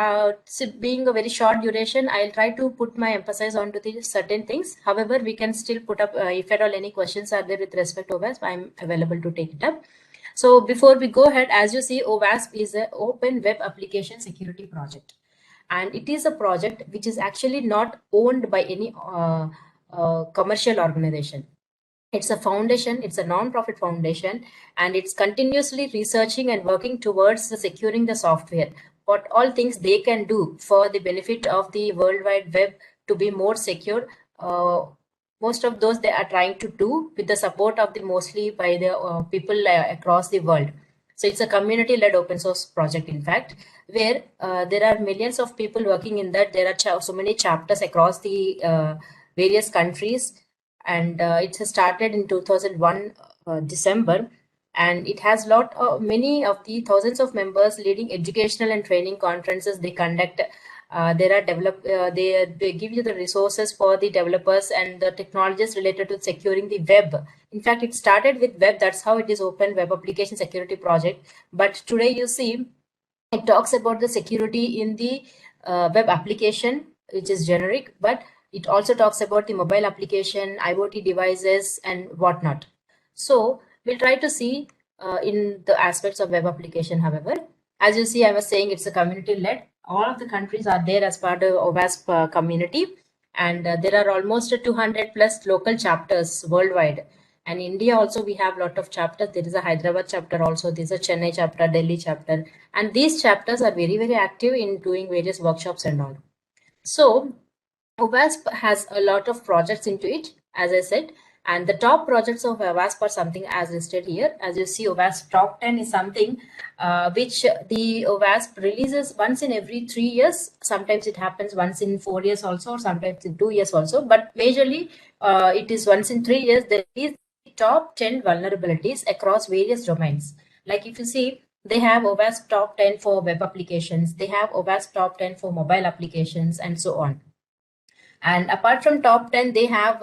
being a very short duration, I'll try to put my emphasis onto the certain things. However, we can still put up, if at all any questions are there with respect to OWASP, I'm available to take it up. So before we go ahead, as you see, OWASP is an open web application security project. And it is a project which is actually not owned by any commercial organization. It's a foundation, it's a non-profit foundation, and it's continuously researching and working towards securing the software. What all things they can do for the benefit of the World Wide Web to be more secure. Most of those they are trying to do with the support of the mostly by the people across the world. So it's a community-led open source project, in fact, where there are millions of people working in that. There are so many chapters across the various countries, and it has started in 2001 December, and it has many of the thousands of members leading educational and training conferences they conduct. They give you the resources for the developers and the technologies related to securing the web. In fact, it started with web. That's how it is open web application security project. But today you see it talks about the security in the web application, which is generic, but it also talks about the mobile application, IoT devices, and whatnot. So we'll try to see in the aspects of web application. However, as you see, I was saying it's a community-led. All of the countries are there as part of OWASP community, and there are almost 200 plus local chapters worldwide. And India also, we have a lot of chapters. There is a Hyderabad chapter also, there's a Chennai chapter, Delhi chapter, and these chapters are very, very active in doing various workshops and all. So OWASP has a lot of projects into it, as I said, and the top projects of OWASP are something as listed here. As you see, OWASP top 10 is something which the OWASP releases once in every 3 years. Sometimes it happens once in 4 years also, or sometimes in 2 years also, but majorly it is once in 3 years. There is top 10 vulnerabilities across various domains. Like if you see, they have OWASP top 10 for web applications, they have OWASP top 10 for mobile applications, and so on. And apart from top 10, they have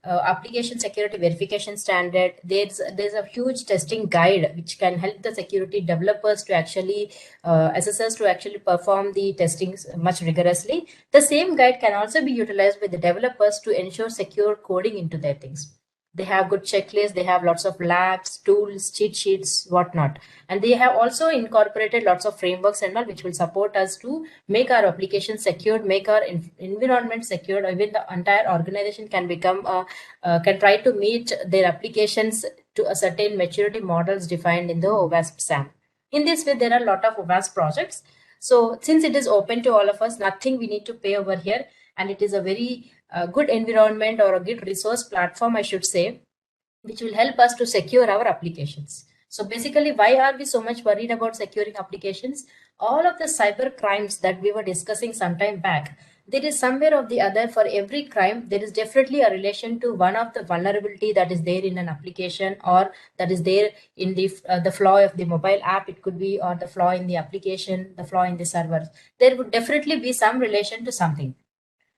application security verification standard. There's a huge testing guide which can help the security developers to actually SSS to actually perform the testings much rigorously. The same guide can also be utilized by the developers to ensure secure coding into their things. They have good checklists, they have lots of labs, tools, cheat sheets, whatnot. And they have also incorporated lots of frameworks and all, which will support us to make our application secured, make our environment secured. Even the entire organization can become, can try to meet their applications to a certain maturity models defined in the OWASP SAM. In this way, there are a lot of OWASP projects. So since it is open to all of us, nothing we need to pay over here. And it is a very good environment or a good resource platform, I should say, which will help us to secure our applications. So basically, why are we so much worried about securing applications? All of the cyber crimes that we were discussing some time back, there is somewhere or the other for every crime, there is definitely a relation to one of the vulnerability that is there in an application, or that is there in the flaw of the mobile app. It could be, or the flaw in the application, the flaw in the server. There would definitely be some relation to something.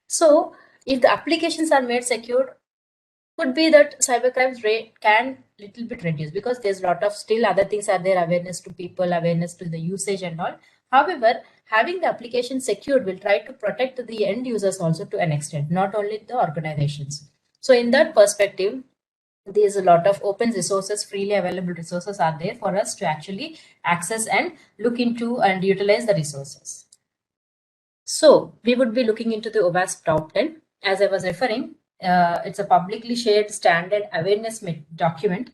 So if the applications are made secure, could be that cybercrimes rate can little bit reduce, because there's a lot of still other things are there, awareness to people, awareness to the usage and all. However, having the application secured will try to protect the end users also to an extent, not only the organizations. So in that perspective, there's a lot of open resources, freely available resources are there for us to actually access and look into and utilize the resources. So we would be looking into the OWASP top 10. As I was referring, it's a publicly shared standard awareness document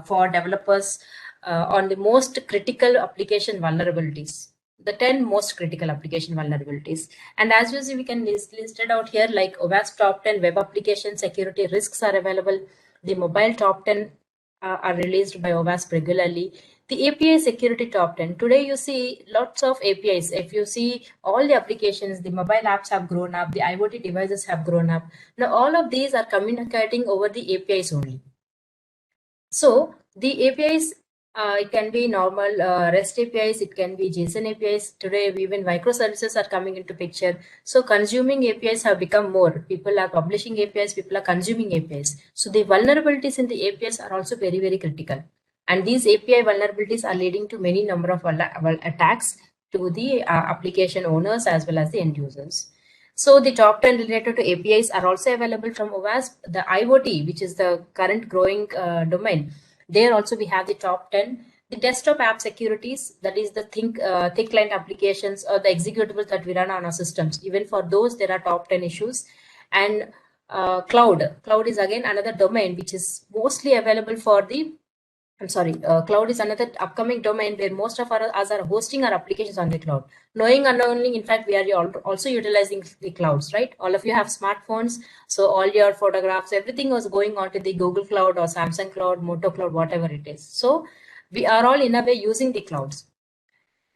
for developers on the most critical application vulnerabilities, the 10 most critical application vulnerabilities. And as you see, we can list it out here, like OWASP top 10 web application security risks are available. The mobile top 10 are released by OWASP regularly. The API security top 10. Today you see lots of APIs. If you see all the applications, the mobile apps have grown up, the IoT devices have grown up. Now all of these are communicating over the APIs only. So the APIs, it can be normal REST APIs, it can be JSON APIs. Today even microservices are coming into picture. So consuming APIs have become more. People are publishing APIs, people are consuming APIs. So the vulnerabilities in the APIs are also very, very critical. And these API vulnerabilities are leading to many number of attacks to the application owners as well as the end users. So the top 10 related to APIs are also available from OWASP. The IoT, which is the current growing domain, there also we have the top 10. The desktop app securities, that is the thick client applications or the executables that we run on our systems. Even for those, there are top 10 issues. And cloud is again another domain which is mostly available for the cloud is another upcoming domain where most of us are hosting our applications on the cloud. Knowing unknowingly, in fact, we are also utilizing the clouds, right? All of you have smartphones, so all your photographs, everything was going on to the Google Cloud or Samsung Cloud, Moto Cloud, whatever it is. So we are all in a way using the clouds.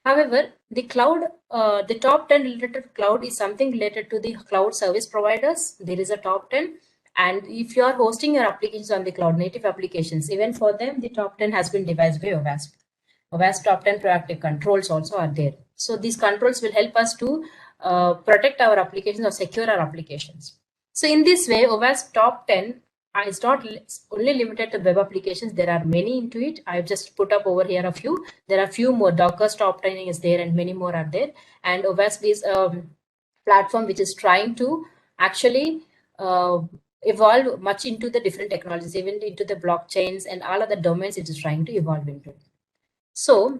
However, the cloud, the top 10 related to cloud is something related to the cloud service providers. There is a top 10. And if you are hosting your applications on the cloud, native applications, even for them, the top 10 has been devised by OWASP. OWASP top 10 proactive controls also are there. So these controls will help us to protect our applications or secure our applications. So in this way, OWASP top 10 is not only limited to web applications. There are many into it. I've just put up over here a few. There are a few more. Docker's top 10 is there and many more are there. And OWASP is a platform which is trying to actually evolve much into the different technologies, even into the blockchains and all other domains it is trying to evolve into. So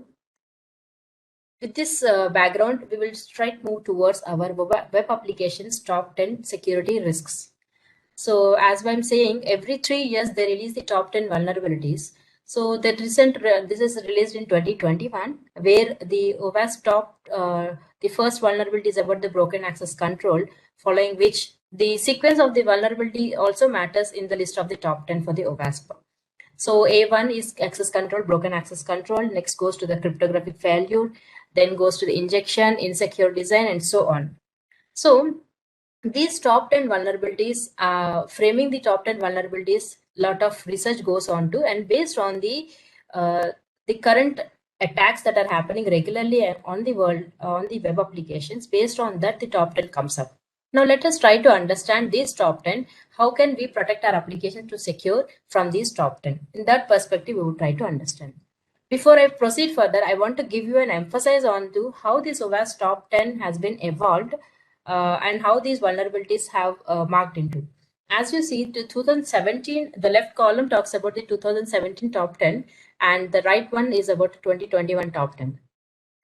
with this background, we will try to move towards our web applications top 10 security risks. So as I'm saying, every 3 years they release the top 10 vulnerabilities. So the recent, this is released in 2021, where the OWASP top, the first vulnerability is about the broken access control, following which the sequence of the vulnerability also matters in the list of the top 10 for the OWASP. So A1 is access control, broken access control. Next goes to the cryptographic failure, then goes to the injection, insecure design, and so on. So these top 10 vulnerabilities, framing the top 10 vulnerabilities, lot of research goes on to, and based on the current attacks that are happening regularly on the world, on the web applications, based on that the top 10 comes up. Now let us try to understand these top 10. How can we protect our application to secure from these top 10? In that perspective, we will try to understand. Before I proceed further, I want to give you an emphasis on to how this OWASP top 10 has been evolved and how these vulnerabilities have marked into. As you see, the 2017, the left column talks about the 2017 top 10 and the right one is about 2021 top 10.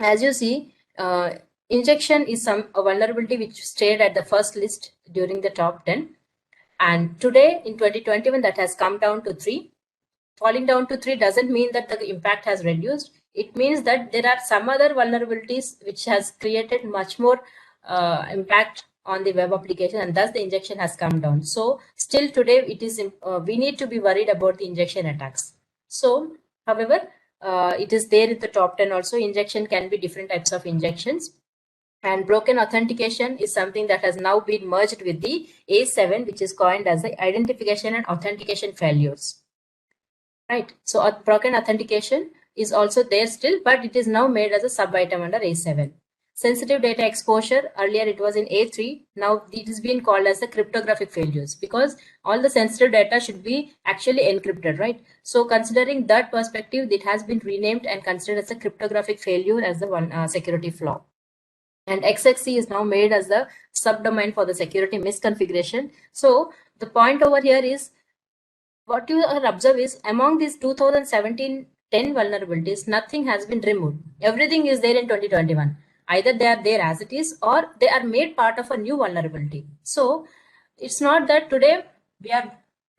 As you see, injection is a vulnerability which stayed at the first list during the top 10. And today in 2021, that has come down to 3. Falling down to 3 doesn't mean that the impact has reduced. It means that there are some other vulnerabilities which has created much more impact on the web application, and thus the injection has come down. So still today it is we need to be worried about the injection attacks. So however, it is there in the top 10 also. Injection can be different types of injections. And broken authentication is something that has now been merged with the A7, which is coined as the identification and authentication failures. Right. So broken authentication is also there still, but it is now made as a sub-item under A7. Sensitive data exposure, earlier it was in A3, now it is being called as the cryptographic failures, because all the sensitive data should be actually encrypted, right? So considering that perspective, it has been renamed and considered as a cryptographic failure as the one security flaw. And XXC is now made as the subdomain for the security misconfiguration. So the point over here is, what you observe is among these 2017 10 vulnerabilities, nothing has been removed. Everything is there in 2021. Either they are there as it is, or they are made part of a new vulnerability. So it's not that today we are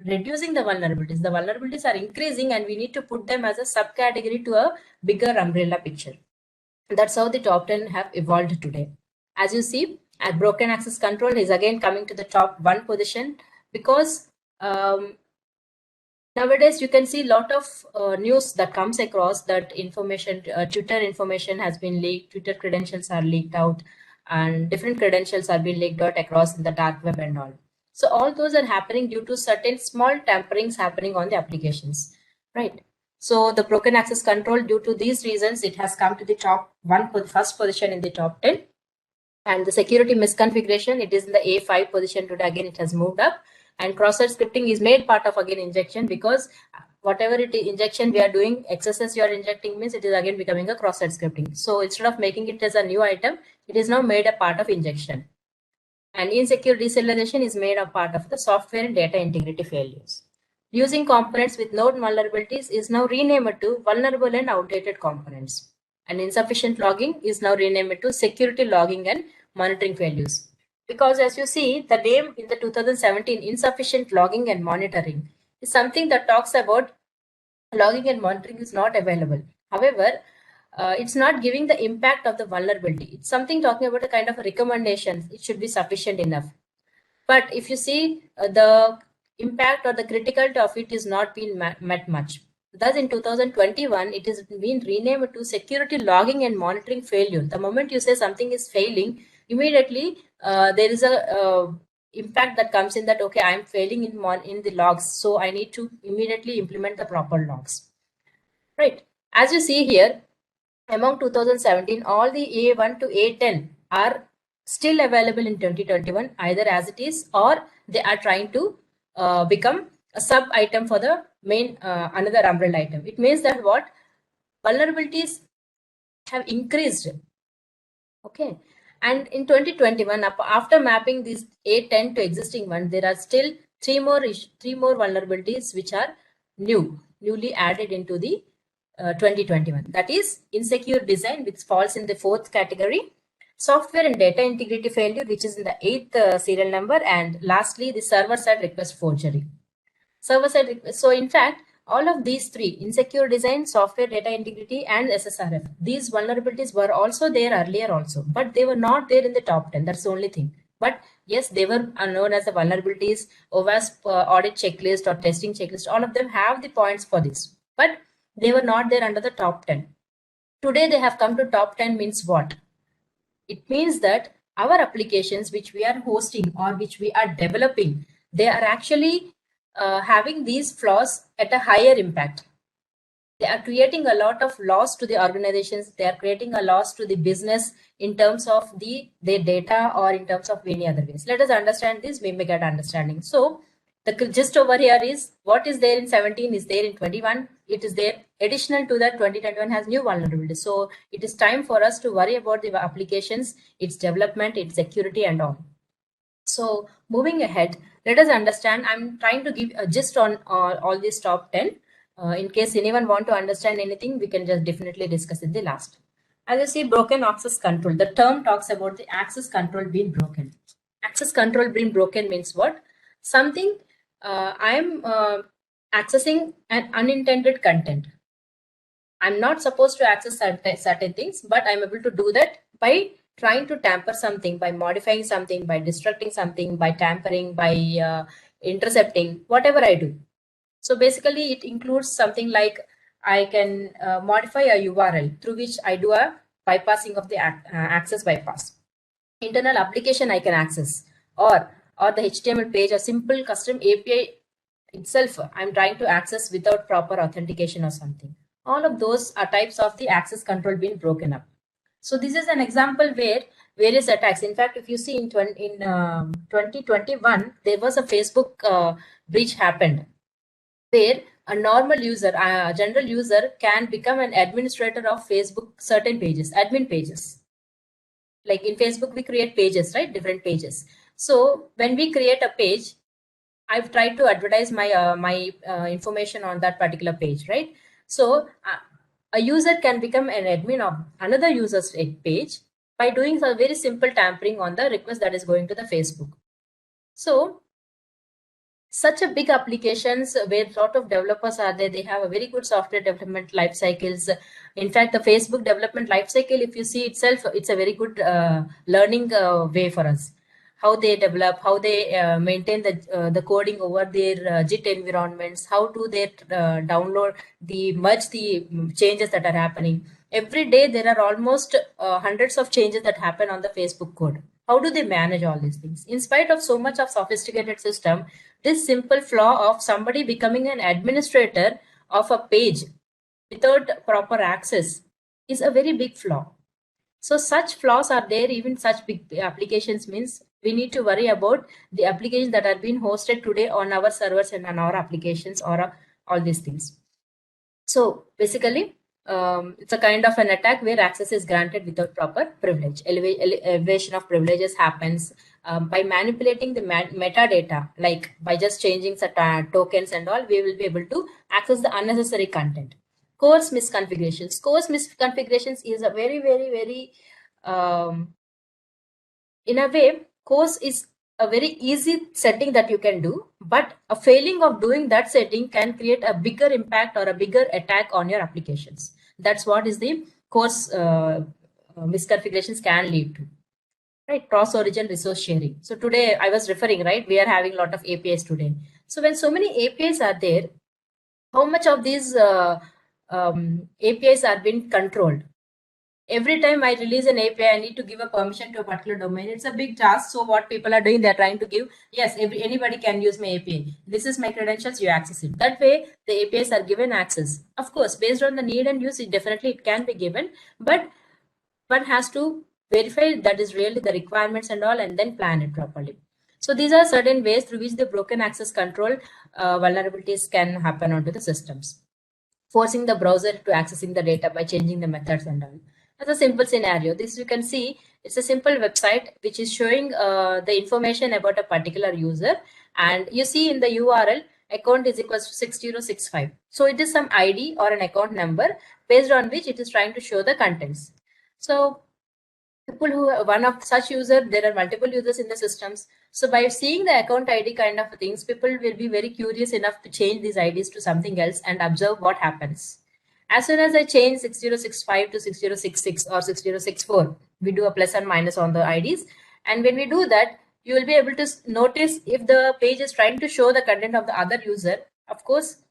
reducing the vulnerabilities. The vulnerabilities are increasing, and we need to put them as a subcategory to a bigger umbrella picture. That's how the top 10 have evolved today. As you see, broken access control is again coming to the top 1 position, because nowadays you can see a lot of news that comes across that information, Twitter information has been leaked, Twitter credentials are leaked out, and different credentials are being leaked out across in the dark web and all. So all those are happening due to certain small tamperings happening on the applications, right? So the broken access control, due to these reasons, it has come to the top 1, first position in the top 10. And the security misconfiguration, it is in the A5 position today. Again, it has moved up. And cross-site scripting is made part of again injection, because whatever it is injection we are doing, XSS you are injecting means it is again becoming a cross-site scripting. So instead of making it as a new item, it is now made a part of injection. And insecure decellulation is made a part of the software and data integrity failures. Using components with known vulnerabilities is now renamed to vulnerable and outdated components. And insufficient logging is now renamed to security logging and monitoring failures. Because as you see, the name in the 2017 insufficient logging and monitoring is something that talks about logging and monitoring is not available. However, it's not giving the impact of the vulnerability. It's something talking about a kind of a recommendation. It should be sufficient enough. But if you see, the impact or the criticality of it is not being met much. Thus, in 2021, it is been renamed to security logging and monitoring failure. The moment you say something is failing, immediately there is a impact that comes in that, okay, I am failing in the logs, so I need to immediately implement the proper logs. Right. As you see here, among 2017, all the A1 to A10 are still available in 2021, either as it is, or they are trying to become a sub item for the main another umbrella item. It means that what vulnerabilities have increased. Okay. And in 2021, after mapping these A10 to existing one, there are still three more vulnerabilities which are newly added into the 2021. That is insecure design, which falls in the 4th category, software and data integrity failure, which is in the 8th serial number, and lastly, the server-side request forgery. Server-side request. So in fact, all of these three, insecure design, software, data integrity, and SSRF, these vulnerabilities were also there earlier also, but they were not there in the top 10. That's the only thing. But yes, they were known as the vulnerabilities, OWASP audit checklist or testing checklist. All of them have the points for this, but they were not there under the top 10. Today, they have come to top 10 means what? It means that our applications which we are hosting or which we are developing, they are actually having these flaws at a higher impact. They are creating a lot of loss to the organizations. They are creating a loss to the business in terms of their data or in terms of any other ways. Let us understand this, we may get understanding. So the gist over here is what is there in 17 is there in 21. It is there. Additional to that, 2021 has new vulnerabilities. So it is time for us to worry about the applications, its development, its security and all. So moving ahead, let us understand. I'm trying to give a gist on all these top 10. In case anyone want to understand anything, we can just definitely discuss it the last. As you see, broken access control. The term talks about the access control being broken. Access control being broken means what? Something I'm accessing an unintended content. I'm not supposed to access certain things, but I'm able to do that by trying to tamper something, by modifying something, by destructing something, by tampering, by intercepting, whatever I do. So basically it includes something like I can modify a URL through which I do a bypassing of the access bypass. internal application I can access, or the HTML page or simple custom API itself I'm trying to access without proper authentication or something. All of those are types of the access control being broken up. So this is an example where various attacks. In fact, if you see in 2021, there was a Facebook breach happened, where a normal user, a general user, can become an administrator of Facebook certain pages, admin pages. Like in Facebook, we create pages, right? Different pages. So when we create a page, I've tried to advertise my information on that particular page, right? So a user can become an admin of another user's page by doing a very simple tampering on the request that is going to the Facebook. So such a big applications where a lot of developers are there, they have a very good software development life cycles. In fact, the Facebook development life cycle, if you see itself, it's a very good learning way for us. How they develop, how they maintain the coding over their JIT environments, how do they download merge the changes that are happening. Every day there are almost hundreds of changes that happen on the Facebook code. How do they manage all these things? In spite of so much of sophisticated system, this simple flaw of somebody becoming an administrator of a page without proper access is a very big flaw. So such flaws are there, even such big applications, means we need to worry about the applications that are being hosted today on our servers and on our applications, or all these things. So basically, it's a kind of an attack where access is granted without proper privilege. Elevation of privileges happens by manipulating the metadata, like by just changing certain tokens and all, we will be able to access the unnecessary content. Coarse misconfigurations. Coarse misconfigurations is a very, very, very, in a way, coarse is a very easy setting that you can do, but a failing of doing that setting can create a bigger impact or a bigger attack on your applications. That's what is the coarse misconfigurations can lead to, right? Cross origin resource sharing. So today I was referring, right, we are having a lot of APIs today. So when so many APIs are there, how much of these APIs are being controlled? Every time I release an API, I need to give a permission to a particular domain. It's a big task. So what people are doing, they're trying to give, yes, anybody can use my API. This is my credentials, you access it. That way, the APIs are given access. Of course, based on the need and use, it can be given, but one has to verify that is really the requirements and all, and then plan it properly. So these are certain ways through which the broken access control vulnerabilities can happen onto the systems. Forcing the browser to accessing the data by changing the methods and all. As a simple scenario, this you can see, it's a simple website which is showing the information about a particular user, and you see in the URL account is equals to 6065. So it is some ID or an account number based on which it is trying to show the contents. So people who are one of such user, there are multiple users in the systems. So by seeing the account ID kind of things, people will be very curious enough to change these IDs to something else and observe what happens. As soon as I change 6065 to 6066 or 6064, we do a plus and minus on the IDs. And when we do that, you will be able to notice if the page is trying to show the content of the other user. Of course,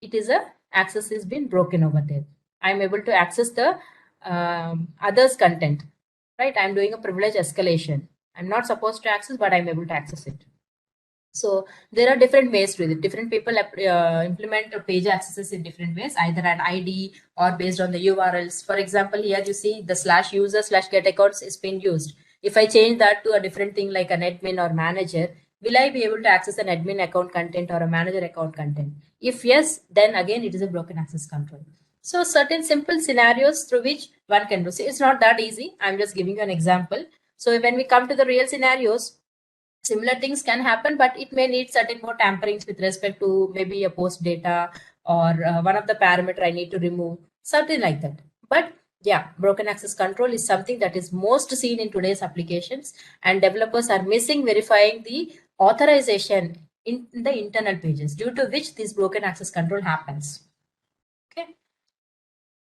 it is access has been broken over there. I'm able to access the others content, right? I'm doing a privilege escalation. I'm not supposed to access, but I'm able to access it. So there are different ways to it. Different people implement page accesses in different ways, either an ID or based on the URLs. For example, here you see the /user/get accounts is being used. If I change that to a different thing like an admin or manager, will I be able to access an admin account content or a manager account content? If yes, then again it is a broken access control. So certain simple scenarios through which one can do. So it's not that easy. I'm just giving you an example. So when we come to the real scenarios, similar things can happen, but it may need certain more tamperings with respect to maybe a post data or one of the parameter I need to remove, something like that. But yeah, broken access control is something that is most seen in today's applications, and developers are missing verifying the authorization in the internal pages, due to which this broken access control happens. Okay.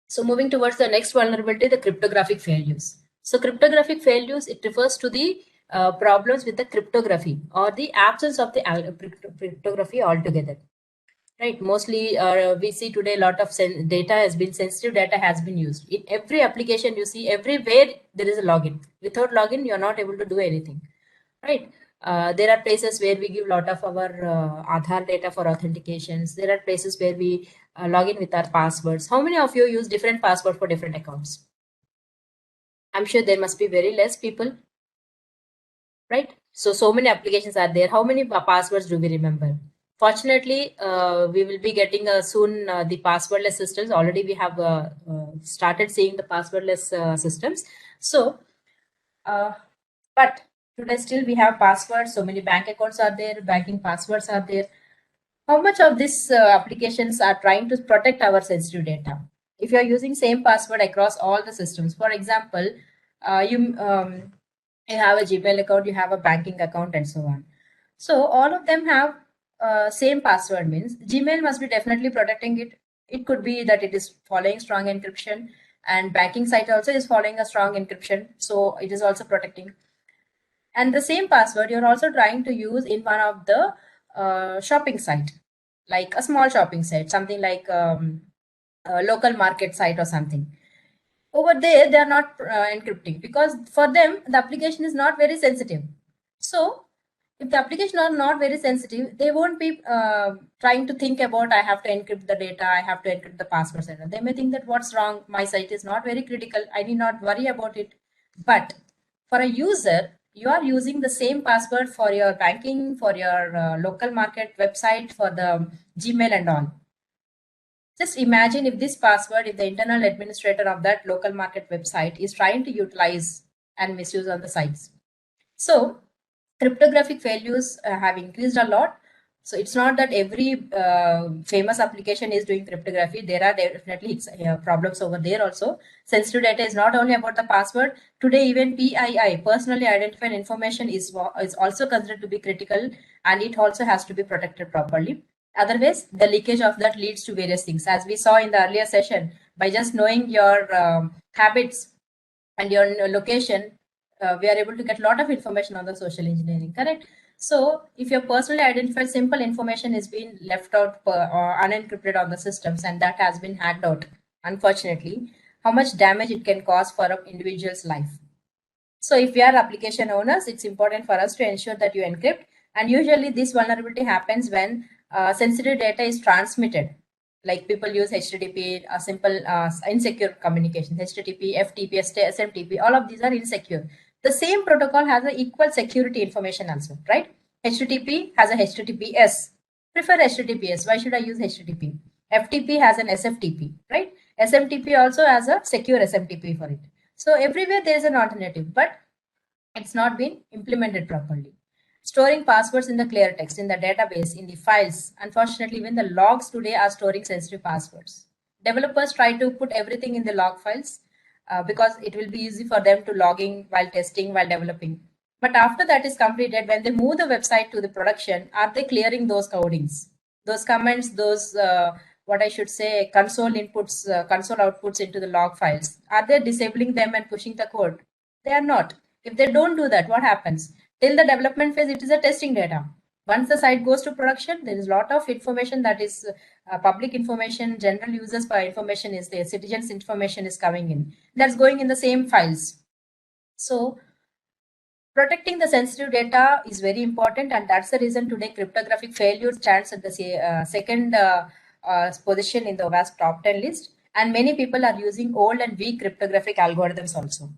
So moving towards the next vulnerability, the cryptographic failures. So cryptographic failures, it refers to the problems with the cryptography or the absence of the cryptography altogether. right? Mostly we see today a lot of sensitive data has been used. In every application you see, everywhere there is a login. Without login, you're not able to do anything, right? There are places where we give a lot of our Aadhaar data for authentications. There are places where we log in with our passwords. How many of you use different password for different accounts? I'm sure there must be very less people, right? So many applications are there. How many passwords do we remember? Fortunately, we will be getting soon the passwordless systems. Already we have started seeing the passwordless systems. So, but today still we have passwords. So many bank accounts are there, banking passwords are there. How much of these applications are trying to protect our sensitive data? If you are using same password across all the systems, for example, you have a Gmail account, you have a banking account, and so on. So all of them have same password, means Gmail must be definitely protecting it. It could be that it is following strong encryption, and banking site also is following a strong encryption, so it is also protecting. And the same password you're also trying to use in one of the shopping site, like a small shopping site, something like a local market site or something. Over there they are not encrypting, because for them the application is not very sensitive. So if the application are not very sensitive, they won't be trying to think about, I have to encrypt the data, I have to encrypt the passwords. They may think that what's wrong, my site is not very critical, I need not worry about it. But for a user, you are using the same password for your banking, for your local market website, for the Gmail and all. Just imagine if this password, if the internal administrator of that local market website is trying to utilize and misuse on the sites. So cryptographic failures have increased a lot. So it's not that every famous application is doing cryptography. There are definitely problems over there also. Sensitive data is not only about the password. Today, even PII, personally identified information, is also considered to be critical, and it also has to be protected properly. Otherwise, the leakage of that leads to various things. As we saw in the earlier session, by just knowing your habits and your location, we are able to get a lot of information on the social engineering, correct? So if your personally identified simple information is being left out or unencrypted on the systems, and that has been hacked out, unfortunately, how much damage it can cause for an individual's life. So if we are application owners, it's important for us to ensure that you encrypt. And usually this vulnerability happens when sensitive data is transmitted. Like people use HTTP, simple insecure communication, HTTP, FTP, SMTP, all of these are insecure. The same protocol has an equal security information also, right? HTTP has a HTTPS. Prefer HTTPS. Why should I use HTTP? FTP has an SFTP, right? SMTP also has a secure SMTP for it. So everywhere there is an alternative, but it's not been implemented properly. Storing passwords in the clear text, in the database, in the files. Unfortunately, even the logs today are storing sensitive passwords. Developers try to put everything in the log files because it will be easy for them to logging while testing, while developing. But after that is completed, when they move the website to the production, are they clearing those codings, those comments, those what I should say, console inputs, console outputs into the log files? Are they disabling them and pushing the code? They are not. If they don't do that, what happens? Till the development phase, it is a testing data. Once the site goes to production, there is a lot of information that is public information, general users by information is there, citizens information is coming in. That's going in the same files. So protecting the sensitive data is very important, and that's the reason today cryptographic failure stands at the second position in the WASP top 10 list. And many people are using old and weak cryptographic algorithms also.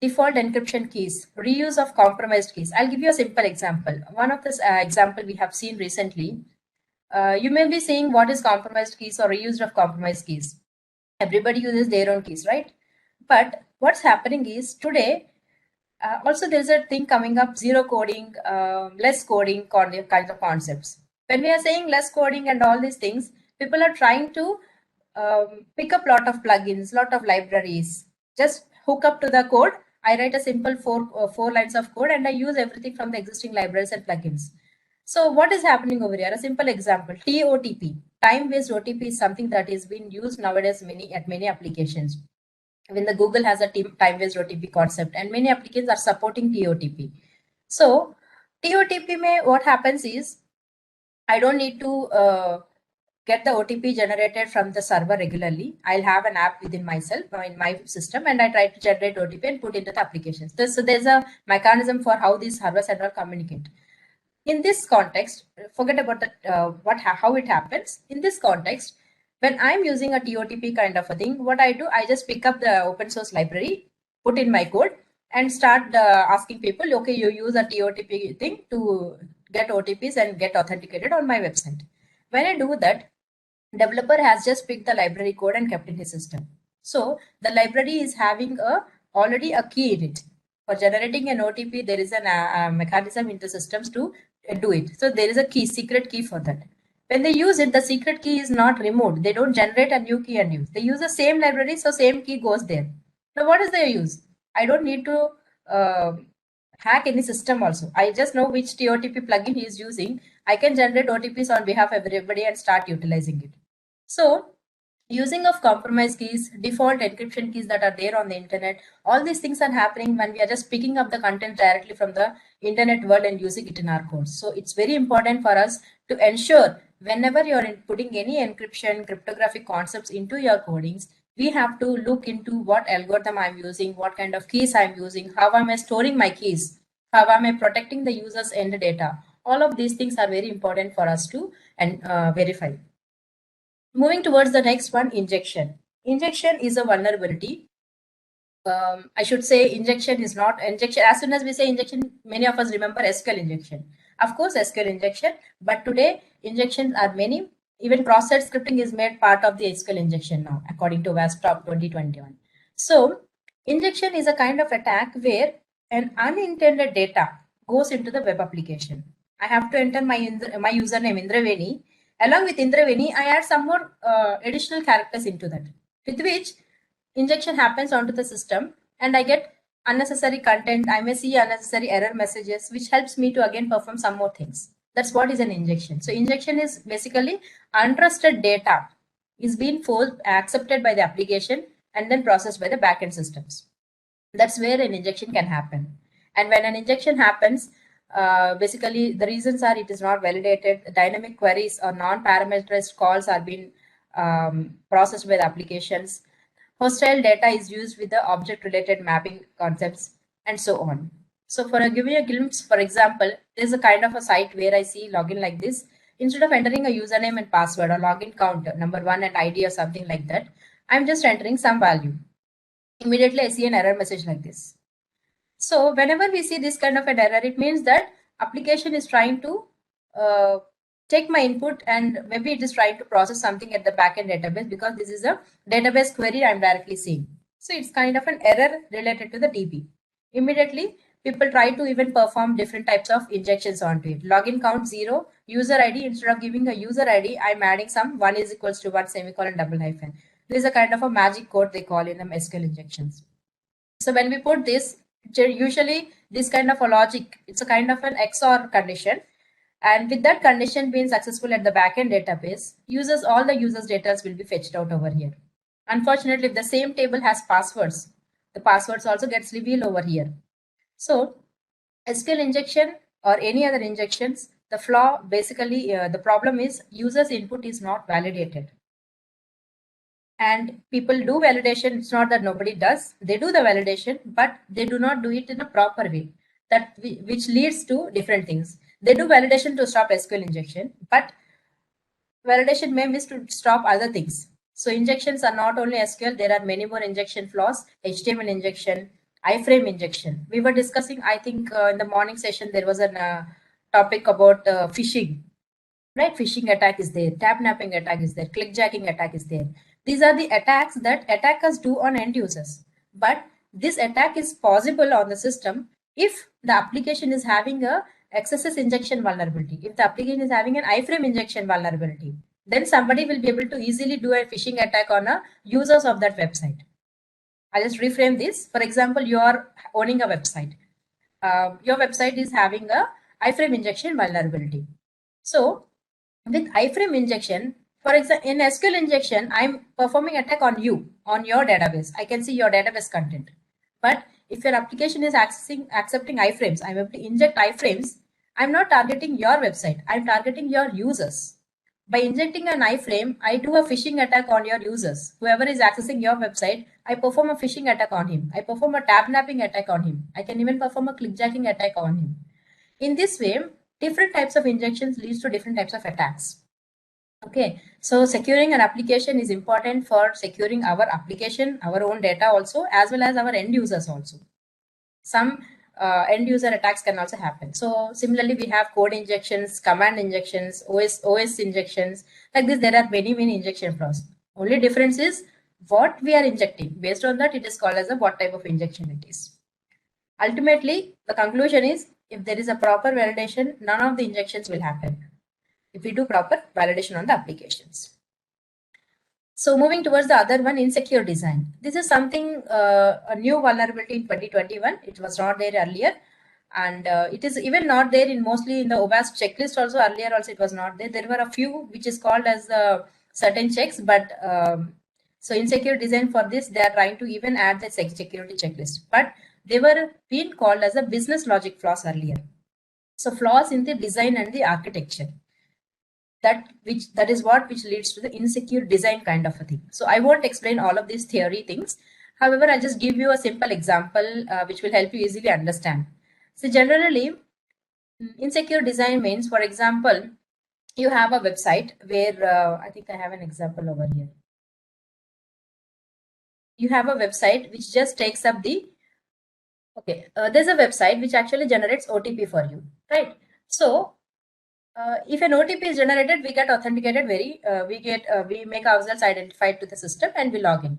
Default encryption keys, reuse of compromised keys. I'll give you a simple example. One of this example we have seen recently. You may be saying what is compromised keys or reuse of compromised keys. Everybody uses their own keys, right? But what's happening is today, also there's a thing coming up, zero coding, less coding kind of concepts. When we are saying less coding and all these things, people are trying to pick up lot of plugins, lot of libraries, just hook up to the code. I write a simple four lines of code and I use everything from the existing libraries and plugins. So what is happening over here? A simple example, TOTP, time-based OTP, is something that is being used nowadays at many applications. When the Google has a time-based OTP concept, and many applications are supporting TOTP. So TOTP what happens is, I don't need to get the OTP generated from the server regularly. I'll have an app within myself in my system, and I try to generate OTP and put into the applications. So there's a mechanism for how these servers and all communicate. In this context, forget about how it happens. In this context, when I'm using a TOTP kind of a thing, what I do, I just pick up the open source library, put in my code, and start asking people, okay, you use a TOTP thing to get OTPs and get authenticated on my website. When I do that, developer has just picked the library code and kept in his system. So the library is having already a key in it. For generating an OTP, there is a mechanism in the systems to do it. So there is a key, secret key for that. When they use it, the secret key is not removed. They don't generate a new key and use. They use the same library, so same key goes there. Now, what is their use? I don't need to hack any system also. I just know which TOTP plugin he is using. I can generate OTPs on behalf of everybody and start utilizing it. So using of compromise keys, default encryption keys that are there on the internet, all these things are happening when we are just picking up the content directly from the internet world and using it in our codes. So it's very important for us to ensure whenever you're putting any encryption, cryptographic concepts into your codings, we have to look into what algorithm I'm using, what kind of keys I'm using, how am I storing my keys, how am I protecting the user's end data. All of these things are very important for us to verify. Moving towards the next one, injection. Injection is a vulnerability. I should say injection is not injection. As soon as we say injection, many of us remember SQL injection. Of course, SQL injection, but today injections are many. Even cross-site scripting is made part of the SQL injection now, according to WASP Top 2021. So injection is a kind of attack where an unintended data goes into the web application. I have to enter my username Indraveni. Along with Indraveni, I add some more additional characters into that, with which injection happens onto the system and I get unnecessary content. I may see unnecessary error messages, which helps me to again perform some more things. That's what is an injection. So injection is basically untrusted data is being accepted by the application and then processed by the backend systems. That's where an injection can happen. And when an injection happens, basically the reasons are it is not validated, dynamic queries or non-parameterized calls are being processed by the applications, hostile data is used with the object related mapping concepts, and so on. So for giving a glimpse, for example, there's a kind of a site where I see login like this. Instead of entering a username and password or login count, number 1 and ID or something like that, I'm just entering some value. Immediately I see an error message like this. So whenever we see this kind of an error, it means that application is trying to take my input and maybe it is trying to process something at the backend database, because this is a database query I'm directly seeing. So it's kind of an error related to the DB. Immediately people try to even perform different types of injections onto it. Login count 0, user ID, instead of giving a user ID, I'm adding some 1 is equals to 1 semicolon double hyphen. This is a kind of a magic code they call in them SQL injections. So when we put this, usually this kind of a logic, it's a kind of an XOR condition. And with that condition being successful at the backend database, all the users' data will be fetched out over here. Unfortunately, if the same table has passwords, the passwords also gets revealed over here. So SQL injection or any other injections, the flaw basically, the problem is user's input is not validated. And people do validation. It's not that nobody does. They do the validation, but they do not do it in a proper way, which leads to different things. They do validation to stop SQL injection, but validation may miss to stop other things. So injections are not only SQL, there are many more injection flaws, HTML injection, iframe injection. We were discussing, I think in the morning session, there was a topic about phishing, right? Phishing attack is there, tab napping attack is there, clickjacking attack is there. These are the attacks that attackers do on end users. But this attack is possible on the system if the application is having a XSS injection vulnerability. If the application is having an iframe injection vulnerability, then somebody will be able to easily do a phishing attack on users of that website. I'll just reframe this. For example, you are owning a website. Your website is having a iframe injection vulnerability. So with iframe injection, for example, in SQL injection, I'm performing attack on you, on your database. I can see your database content. But if your application is accepting iframes, I'm able to inject iframes. I'm not targeting your website. I'm targeting your users. By injecting an iframe, I do a phishing attack on your users. Whoever is accessing your website, I perform a phishing attack on him. I perform a tab napping attack on him. I can even perform a clickjacking attack on him. In this way, different types of injections leads to different types of attacks. Okay, so securing an application is important for securing our application, our own data also, as well as our end users also. Some end user attacks can also happen. So similarly, we have code injections, command injections, OS injections. Like this, there are many injection flaws. Only difference is what we are injecting. Based on that, it is called as a what type of injection it is. Ultimately, the conclusion is if there is a proper validation, none of the injections will happen. If we do proper validation on the applications. So moving towards the other one, insecure design. This is something, a new vulnerability in 2021. It was not there earlier. And it is even not there in mostly in the OWASP checklist also. Earlier also it was not there. There were a few which is called as certain checks. But so insecure design for this, they are trying to even add the security checklist. But they were being called as a business logic flaws earlier. So flaws in the design and the architecture. That is what leads to the insecure design kind of a thing. So I won't explain all of these theory things. However, I'll just give you a simple example which will help you easily understand. So generally, insecure design means, for example, you have a website where I think I have an example over here. You have a website which just takes up the there's a website which actually generates OTP for you, right? So if an OTP is generated, we get authenticated we make ourselves identified to the system and we log in.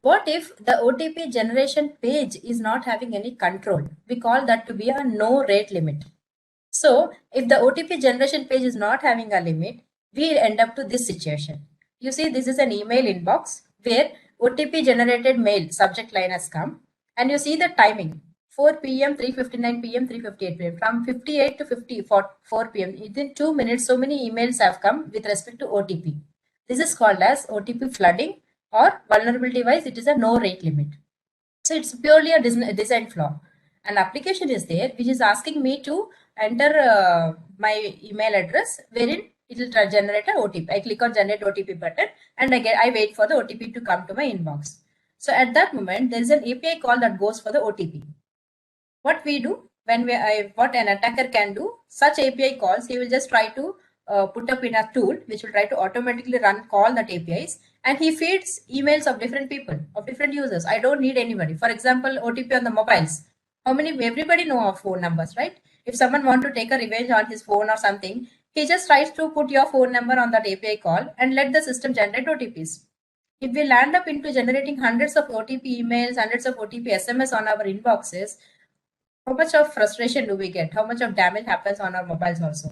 What if the OTP generation page is not having any control? We call that to be a no rate limit. So if the OTP generation page is not having a limit, we end up to this situation. You see, this is an email inbox where OTP generated mail subject line has come, and you see the timing. 4 p.m., 3:59 p.m., 3:58 p.m. From 58 to 4 p.m. Within 2 minutes, so many emails have come with respect to OTP. This is called as OTP flooding, or vulnerability wise, it is a no rate limit. So it's purely a design flaw. An application is there which is asking me to enter my email address, wherein it will generate an OTP. I click on generate OTP button and I wait for the OTP to come to my inbox. So at that moment, there is an API call that goes for the OTP. What we do what an attacker can do, such API calls, he will just try to put up in a tool which will try to automatically call that APIs, and he feeds emails of different people, of different users. I don't need anybody. For example, OTP on the mobiles. Everybody know our phone numbers, right? If someone want to take a revenge on his phone or something, he just tries to put your phone number on that API call and let the system generate OTPs. If we land up into generating hundreds of OTP emails, hundreds of OTP SMS on our inboxes, how much of frustration do we get? How much of damage happens on our mobiles also?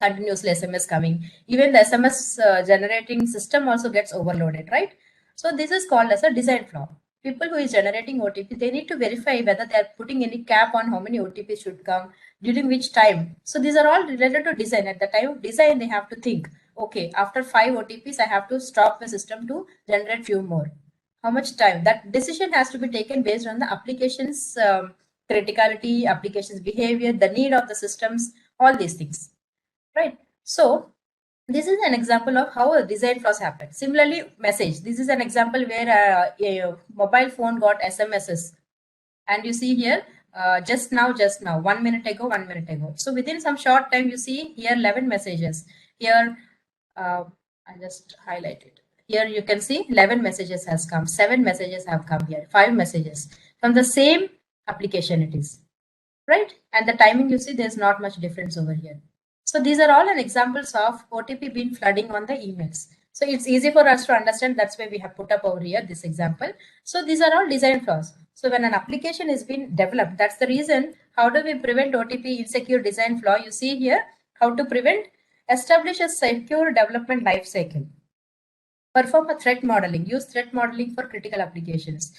Continuously SMS coming. Even the SMS generating system also gets overloaded, right? So this is called as a design flaw. People who is generating OTP, they need to verify whether they are putting any cap on how many OTPs should come, during which time. So these are all related to design. At the time of design, they have to think, okay, after 5 OTPs, I have to stop the system to generate few more. How much time? That decision has to be taken based on the application's criticality, application's behavior, the need of the systems, all these things, right? So this is an example of how a design flaws happen. Similarly, message. This is an example where a mobile phone got SMSs, and you see here just now 1 minute ago. So within some short time, you see here 11 messages. Here I just highlighted. Here you can see 11 messages has come, 7 messages have come here, 5 messages from the same application it is, right? And the timing, you see, there's not much difference over here. So these are all an examples of OTP being flooding on the emails. So it's easy for us to understand. That's why we have put up over here this example. So these are all design flaws. So when an application is being developed, that's the reason. How do we prevent OTP insecure design flaw? You see here how to prevent. Establish a secure development lifecycle. Perform a threat modeling. Use threat modeling for critical applications.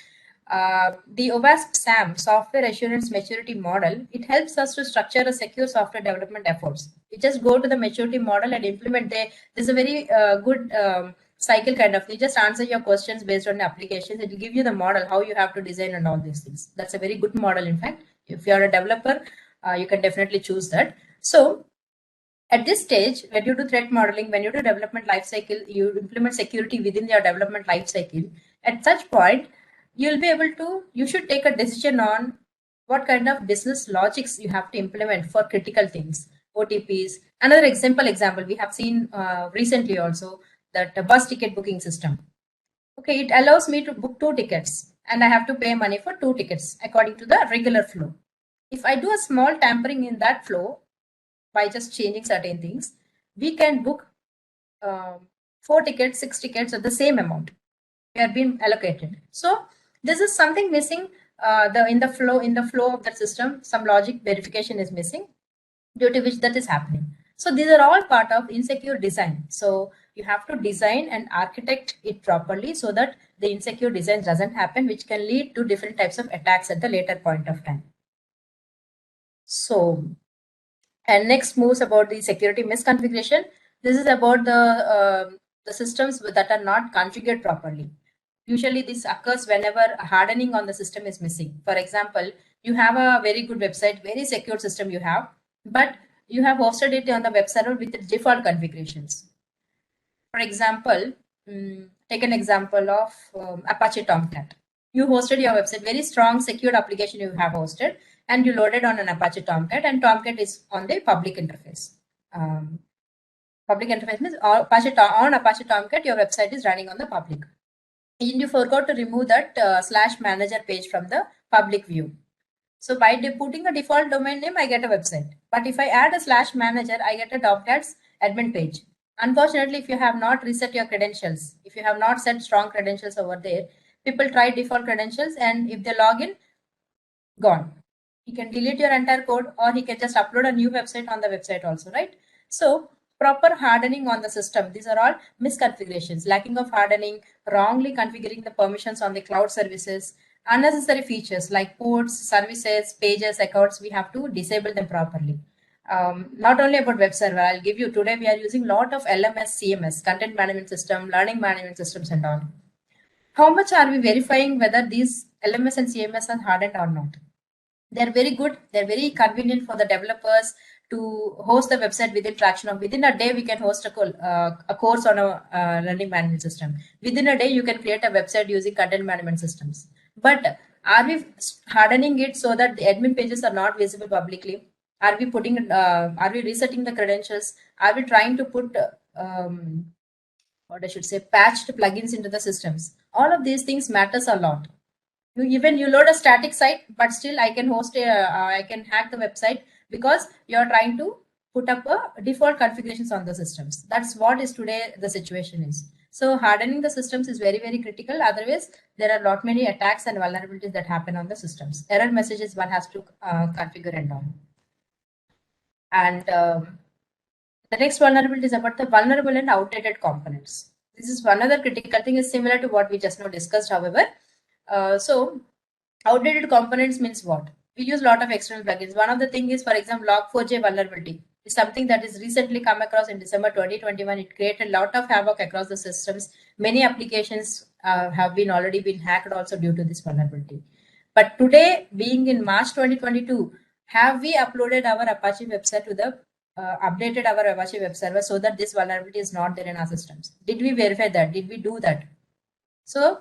The OWASP SAM, Software Assurance Maturity Model, it helps us to structure a secure software development efforts. We just go to the maturity model and implement. There's a very good cycle kind of. You just answer your questions based on the applications. It will give you the model, how you have to design and all these things. That's a very good model. In fact, if you're a developer, you can definitely choose that. So at this stage, when you do threat modeling, when you do development lifecycle, you implement security within your development lifecycle. At such point, you'll be able to, you should take a decision on what kind of business logics you have to implement for critical things, OTPs. Another example we have seen recently also, that the bus ticket booking system. Okay, it allows me to book 2 tickets and I have to pay money for 2 tickets according to the regular flow. If I do a small tampering in that flow, by just changing certain things, we can book 4 tickets, 6 tickets at the same amount we are being allocated. So this is something missing. In the flow of the system, some logic verification is missing, due to which that is happening. So these are all part of insecure design. So you have to design and architect it properly so that the insecure design doesn't happen, which can lead to different types of attacks at the later point of time. So, and next moves about the security misconfiguration. This is about the systems that are not configured properly. Usually this occurs whenever hardening on the system is missing. For example, you have a very good website, very secure system you have, but you have hosted it on the web server with the default configurations. For example, take an example of Apache Tomcat. You hosted your website, very strong secured application you have hosted, and you loaded on an Apache Tomcat, and Tomcat is on the public interface. Public interface means on Apache Tomcat, your website is running on the public. And you forgot to remove that /manager page from the public view. So by putting a default domain name, I get a website. But if I add a /manager, I get a Tomcat's admin page. Unfortunately, if you have not reset your credentials, if you have not set strong credentials over there, people try default credentials, and if they log in, gone. He can delete your entire code, or he can just upload a new website on the website also, right? So proper hardening on the system. These are all misconfigurations, lacking of hardening, wrongly configuring the permissions on the cloud services, unnecessary features like ports, services, pages, accounts. We have to disable them properly. Not only about web server, I'll give you today, we are using a lot of LMS, CMS, content management system, learning management systems and all. How much are we verifying whether these LMS and CMS are hardened or not? They're very good. They're very convenient for the developers to host the website within a day. We can host a course on a learning management system. Within a day, you can create a website using content management systems. But are we hardening it so that the admin pages are not visible publicly? Are we are we resetting the credentials? Are we trying to put patched plugins into the systems? All of these things matters a lot. You load a static site, but still I can I can hack the website because you're trying to put up a default configurations on the systems. That's what is today the situation is. So hardening the systems is very, very critical. Otherwise, there are lot many attacks and vulnerabilities that happen on the systems. Error messages one has to configure and all. And the next vulnerability is about the vulnerable and outdated components. This is one other critical thing, is similar to what we just now discussed, however. So outdated components means what? We use a lot of external plugins. One of the thing is, for example, Log4j vulnerability is something that is recently come across in December 2021. It created a lot of havoc across the systems. Many applications have already been hacked also due to this vulnerability. But today, being in March 2022, have we uploaded our Apache website to the updated our Apache web server so that this vulnerability is not there in our systems? Did we verify that? Did we do that? So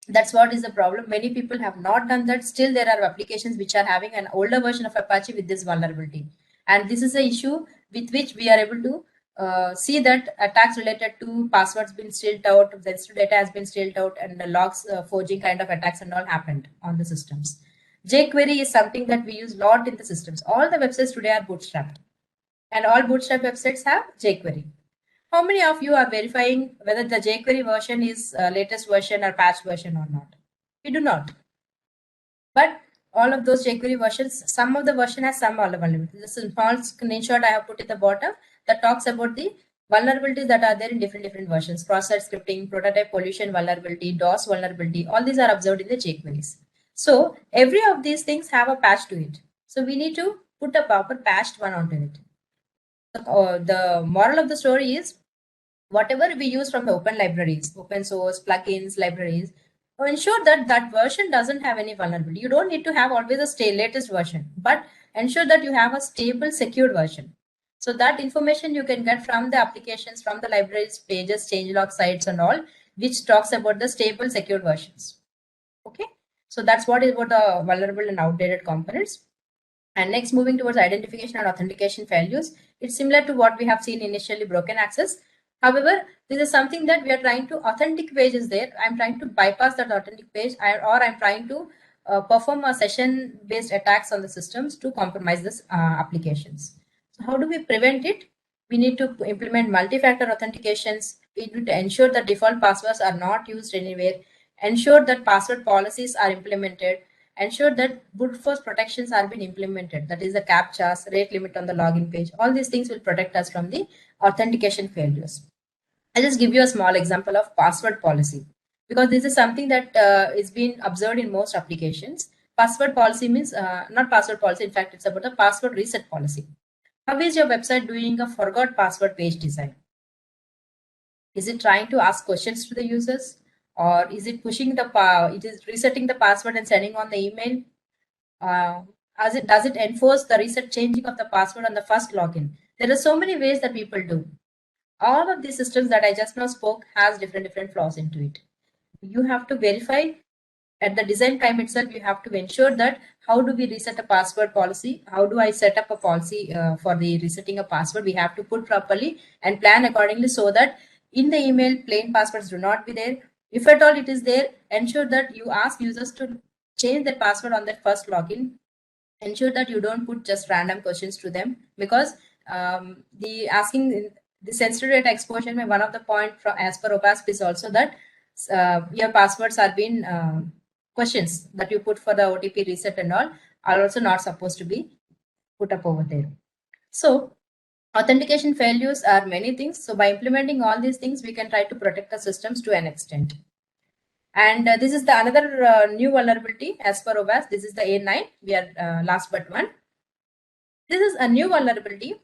that's what is the problem. Many people have not done that. Still, there are applications which are having an older version of Apache with this vulnerability. And this is an issue with which we are able to see that attacks related to passwords been stealed out, sensitive data has been stealed out, and the logs forging kind of attacks and all happened on the systems. jQuery is something that we use a lot in the systems. All the websites today are bootstrapped, and all bootstrap websites have jQuery. How many of you are verifying whether the jQuery version is latest version or patch version or not? We do not. But all of those jQuery versions, some of the version has some vulnerabilities. This is a small screenshot I have put at the bottom that talks about the vulnerabilities that are there in different versions. Cross-site scripting, prototype pollution vulnerability, DOS vulnerability, all these are observed in the jQueries. So every of these things have a patch to it. So we need to put a proper patched one onto it. The moral of the story is, whatever we use from the open libraries, open source, plugins, libraries, ensure that that version doesn't have any vulnerability. You don't need to have always the latest version, but ensure that you have a stable, secured version. So that information you can get from the applications, from the libraries, pages, changelog sites and all, which talks about the stable, secured versions. Okay, so that's what is about the vulnerable and outdated components. And next, moving towards identification and authentication failures, it's similar to what we have seen initially, broken access. However, this is something that we are trying to, authentic page is there. I'm trying to bypass that authentic page, or I'm trying to perform a session-based attacks on the systems to compromise this applications. So how do we prevent it? We need to implement multi-factor authentications. We need to ensure that default passwords are not used anywhere. Ensure that password policies are implemented. Ensure that brute force protections are being implemented. That is the CAPTCHAs, rate limit on the login page. All these things will protect us from the authentication failures. I'll just give you a small example of password policy, because this is something that is being observed in most applications. Password policy means not password policy. In fact, it's about the password reset policy. How is your website doing a forgot password page design? Is it trying to ask questions to the users, or is it pushing the it is resetting the password and sending on the email? Does it enforce the reset changing of the password on the first login? There are so many ways that people do. All of these systems that I just now spoke has different flaws into it. You have to verify at the design time itself. You have to ensure that how do we reset a password policy? How do I set up a policy for the resetting a password? We have to put properly and plan accordingly, so that in the email, plain passwords do not be there. If at all it is there, ensure that you ask users to change their password on their first login. Ensure that you don't put just random questions to them, because the sensitive data exposure, one of the point from as per OWASP is also that your passwords are being questions that you put for the OTP reset and all are also not supposed to be put up over there. So authentication failures are many things. So by implementing all these things, we can try to protect the systems to an extent. And this is the another new vulnerability as per OWASP. This is the A9. We are last but one. This is a new vulnerability.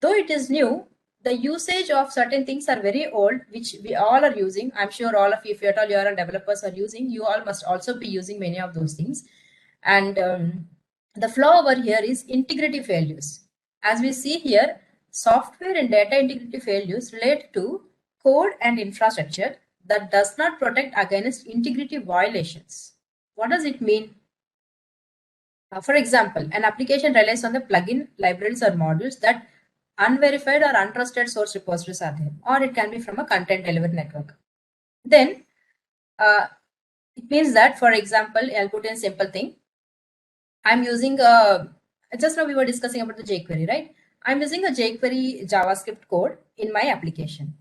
Though it is new, the usage of certain things are very old, which we all are using. I'm sure all of you, if at all you are developers are using, you all must also be using many of those things. And the flaw over here is integrity failures. As we see here, software and data integrity failures relate to code and infrastructure that does not protect against integrity violations. What does it mean? For example, an application relies on the plugin, libraries, or modules that unverified or untrusted source repositories are there, or it can be from a content delivery network. Then it means that, for example, I'll put in a simple thing. I'm using just now we were discussing about the jQuery, right? I'm using a jQuery JavaScript code in my application.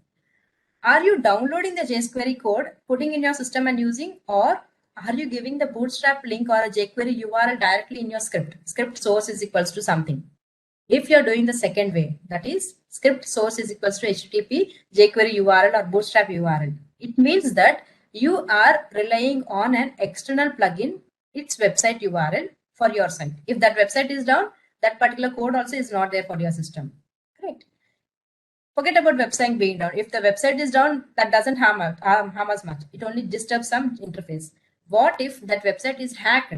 Are you downloading the jQuery code, putting in your system and using, or are you giving the bootstrap link or a jQuery URL directly in your script? Script source is equals to something. If you're doing the second way, that is script source is equals to HTTP, jQuery URL or bootstrap URL, it means that you are relying on an external plugin, its website URL for your site. If that website is down, that particular code also is not there for your system. Correct. Forget about website being down. If the website is down, that doesn't harm us much. It only disturbs some interface. What if that website is hacked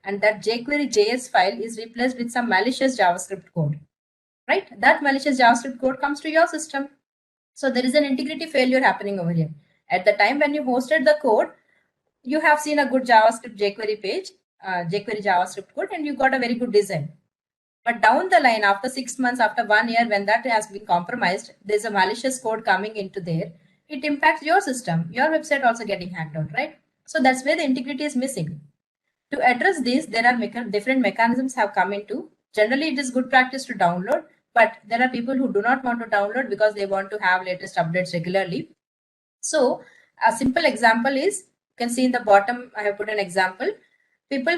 and that jQuery JS file is replaced with some malicious JavaScript code, right? That malicious JavaScript code comes to your system. So there is an integrity failure happening over here. At the time when you hosted the code, you have seen a good JavaScript jQuery page, jQuery JavaScript code, and you got a very good design. But down the line, after 6 months, after 1 year, when that has been compromised, there's a malicious code coming into there. It impacts your system, your website also getting hacked out, right? So that's where the integrity is missing. To address this, there are different mechanisms have come into. Generally, it is good practice to download, but there are people who do not want to download because they want to have latest updates regularly. So a simple example is, you can see in the bottom, I have put an example. People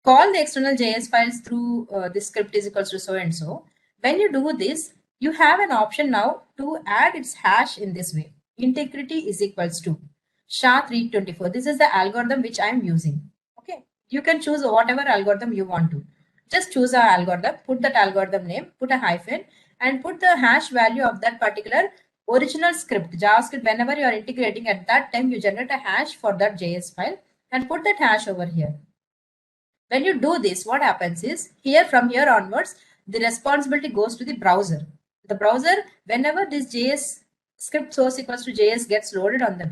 call the external JS files through this script is equals to so and so. When you do this, you have an option now to add its hash in this way. Integrity is equals to SHA-324. This is the algorithm which I am using. Okay, you can choose whatever algorithm you want to. Just choose an algorithm, put that algorithm name, put a hyphen, and put the hash value of that particular original script, JavaScript. Whenever you are integrating, at that time you generate a hash for that JS file and put that hash over here. When you do this, what happens is from here onwards, the responsibility goes to the browser. The browser, whenever this JS script source equals to JS gets loaded on the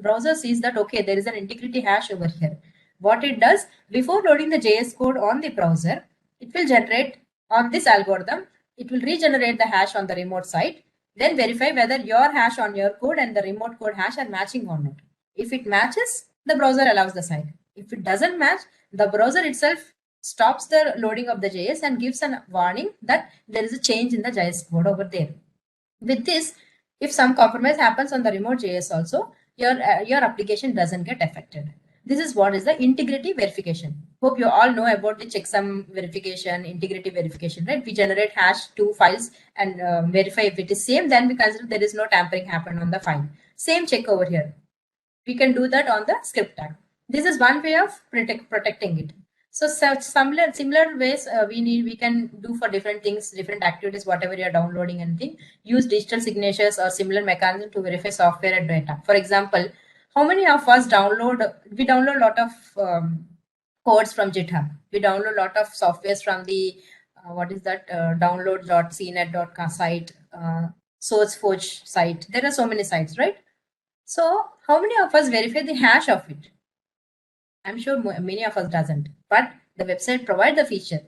browser sees that, okay, there is an integrity hash over here. What it does, before loading the JS code on the browser, it will generate on this algorithm, it will regenerate the hash on the remote site, then verify whether your hash on your code and the remote code hash are matching or not. If it matches, the browser allows the site. If it doesn't match, the browser itself stops the loading of the JS and gives a warning that there is a change in the JS code over there. With this, if some compromise happens on the remote JS also, your application doesn't get affected. This is what is the integrity verification. Hope you all know about the checksum verification, integrity verification, right? We generate hash to files and verify if it is same, then we consider there is no tampering happened on the file. Same check over here. We can do that on the script tag. This is one way of protecting it. So similar ways we can do for different things, different activities, whatever you are downloading anything. Use digital signatures or similar mechanism to verify software and data. For example, how many of us download? We download a lot of codes from GitHub. We download a lot of softwares from the download.cnet.com site, SourceForge site. There are so many sites, right? So how many of us verify the hash of it? I'm sure many of us doesn't, but the website provides the feature.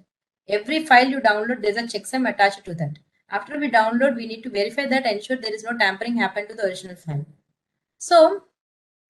Every file you download, there's a checksum attached to that. After we download, we need to verify that, ensure there is no tampering happened to the original file. So